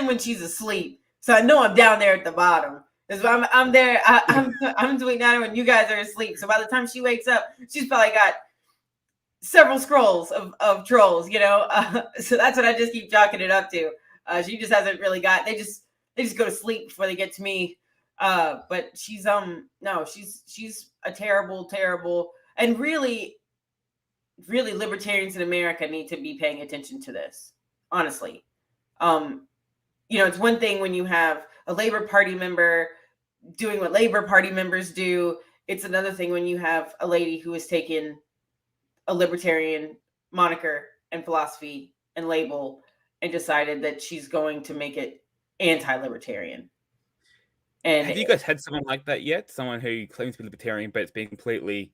when she's asleep, so I know I'm down there at the bottom. Because I'm there. I'm doing that when you guys are asleep. So by the time she wakes up, she's probably got several scrolls of trolls. So that's what I just keep chalking it up to. She just hasn't really got. They just go to sleep before they get to me. But she's no, she's a terrible, and really libertarians in America need to be paying attention to this. Honestly, it's one thing when you have a Labor Party member doing what Labor Party members do. It's another thing when you have a lady who has taken a libertarian moniker and philosophy and label and decided that she's going to make it anti-libertarian. And have you guys had someone like that yet? Someone who claims to be libertarian, but it's been completely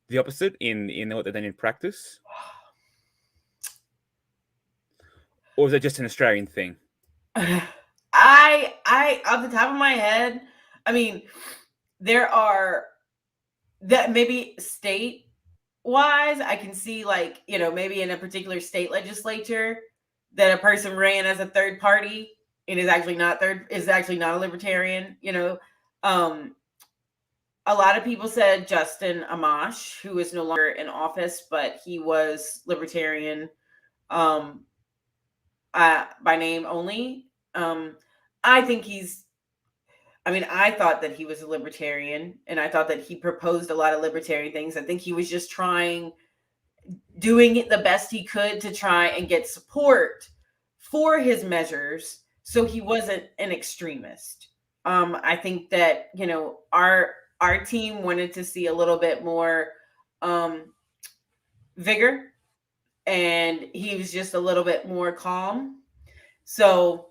the opposite in what they've done in practice? Or is it just an Australian thing? I off the top of my head, I mean, there are that maybe state wise, I can see like, maybe in a particular state legislature that a person ran as a third party and is actually not a libertarian. A lot of people said Justin Amash, who is no longer in office, but he was libertarian by name only. I thought that he was a libertarian, and I thought that he proposed a lot of libertarian things. I think he was just doing it the best he could to try and get support for his measures, so he wasn't an extremist. I think that, our team wanted to see a little bit more vigor, and he was just a little bit more calm. So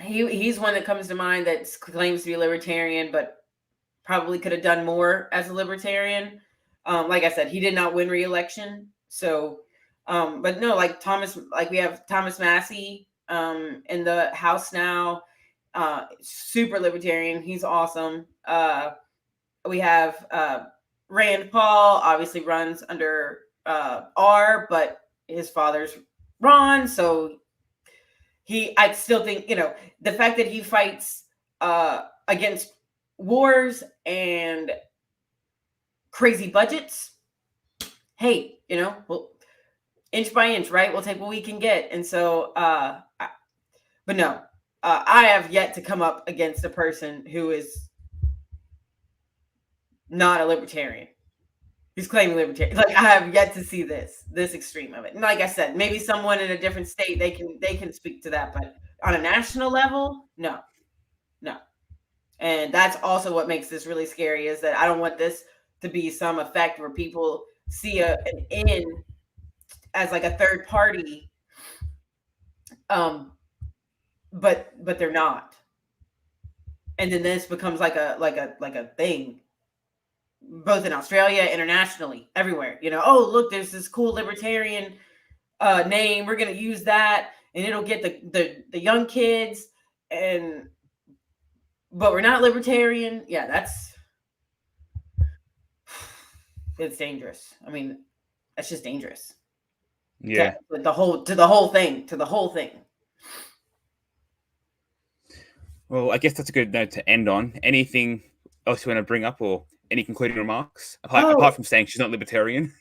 he's one that comes to mind that claims to be libertarian, but probably could have done more as a libertarian. Like I said, he did not win re-election. So, but no, we have Thomas Massey in the House now, super libertarian. He's awesome. We have Rand Paul, obviously runs under R, but his father's Ron. So I still think, the fact that he fights against wars and crazy budgets, hey, well, inch by inch, right? We'll take what we can get. And so, but no, I have yet to come up against a person who is not a libertarian. He's claiming libertarian. Like, I have yet to see this extreme of it. And like I said, maybe someone in a different state, they can speak to that, but on a national level, no. And that's also what makes this really scary, is that I don't want this to be some effect where people see an in as like a third party, but they're not. And then this becomes like a thing, both in Australia, internationally, everywhere. Oh, look, there's this cool libertarian name. We're going to use that, and it'll get the young kids, but we're not libertarian. Yeah, it's dangerous. I mean, that's just dangerous. Yeah. To the whole thing. Well, I guess that's a good note to end on. Anything else you want to bring up, or any concluding remarks apart from saying she's not libertarian?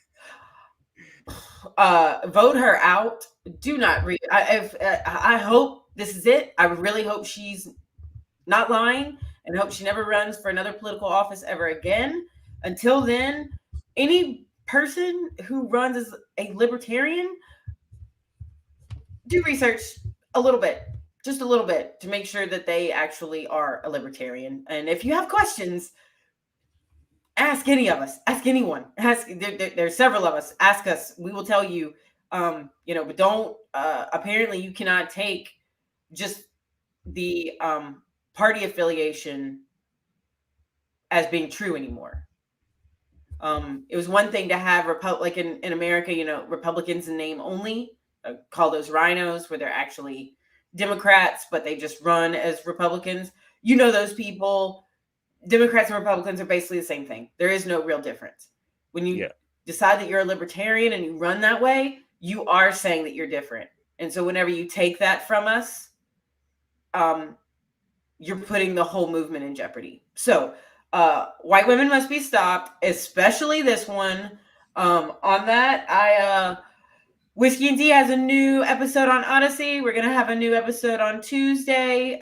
Vote her out. Do not read. I hope this is it. I really hope she's not lying, and hope she never runs for another political office ever again. Until then, any person who runs as a libertarian, do research a little bit, just a little bit, to make sure that they actually are a libertarian. And if you have questions, ask any of us. Ask anyone. There's several of us. Ask us. We will tell you. But don't. Apparently, you cannot take just the party affiliation as being true anymore. It was one thing to have in America, Republicans in name only. Call those rhinos, where they're actually Democrats, but they just run as Republicans. Those people. Democrats and Republicans are basically the same thing. There is no real difference. When you decide that you're a libertarian and you run that way, you are saying that you're different. And so whenever you take that from us, you're putting the whole movement in jeopardy. So white women must be stopped, especially this one. On that, Whiskey and Tea has a new episode on Odyssey. We're going to have a new episode on Tuesday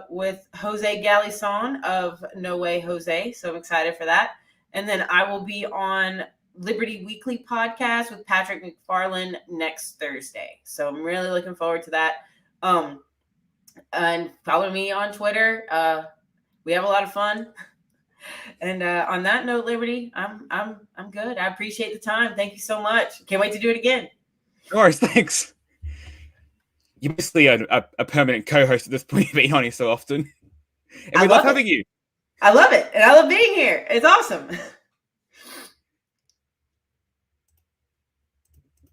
with Jose Galison of No Way Jose. So I'm excited for that. And then I will be on Liberty Weekly podcast with Patrick McFarland next Thursday. So I'm really looking forward to that. And follow me on Twitter. We have a lot of fun. And on that note, Liberty, I'm good. I appreciate the time. Thank you so much. Can't wait to do it again. Of course, thanks. You're basically a permanent co-host at this point, being on here so often. And we love having you. I love it. And I love being here. It's awesome.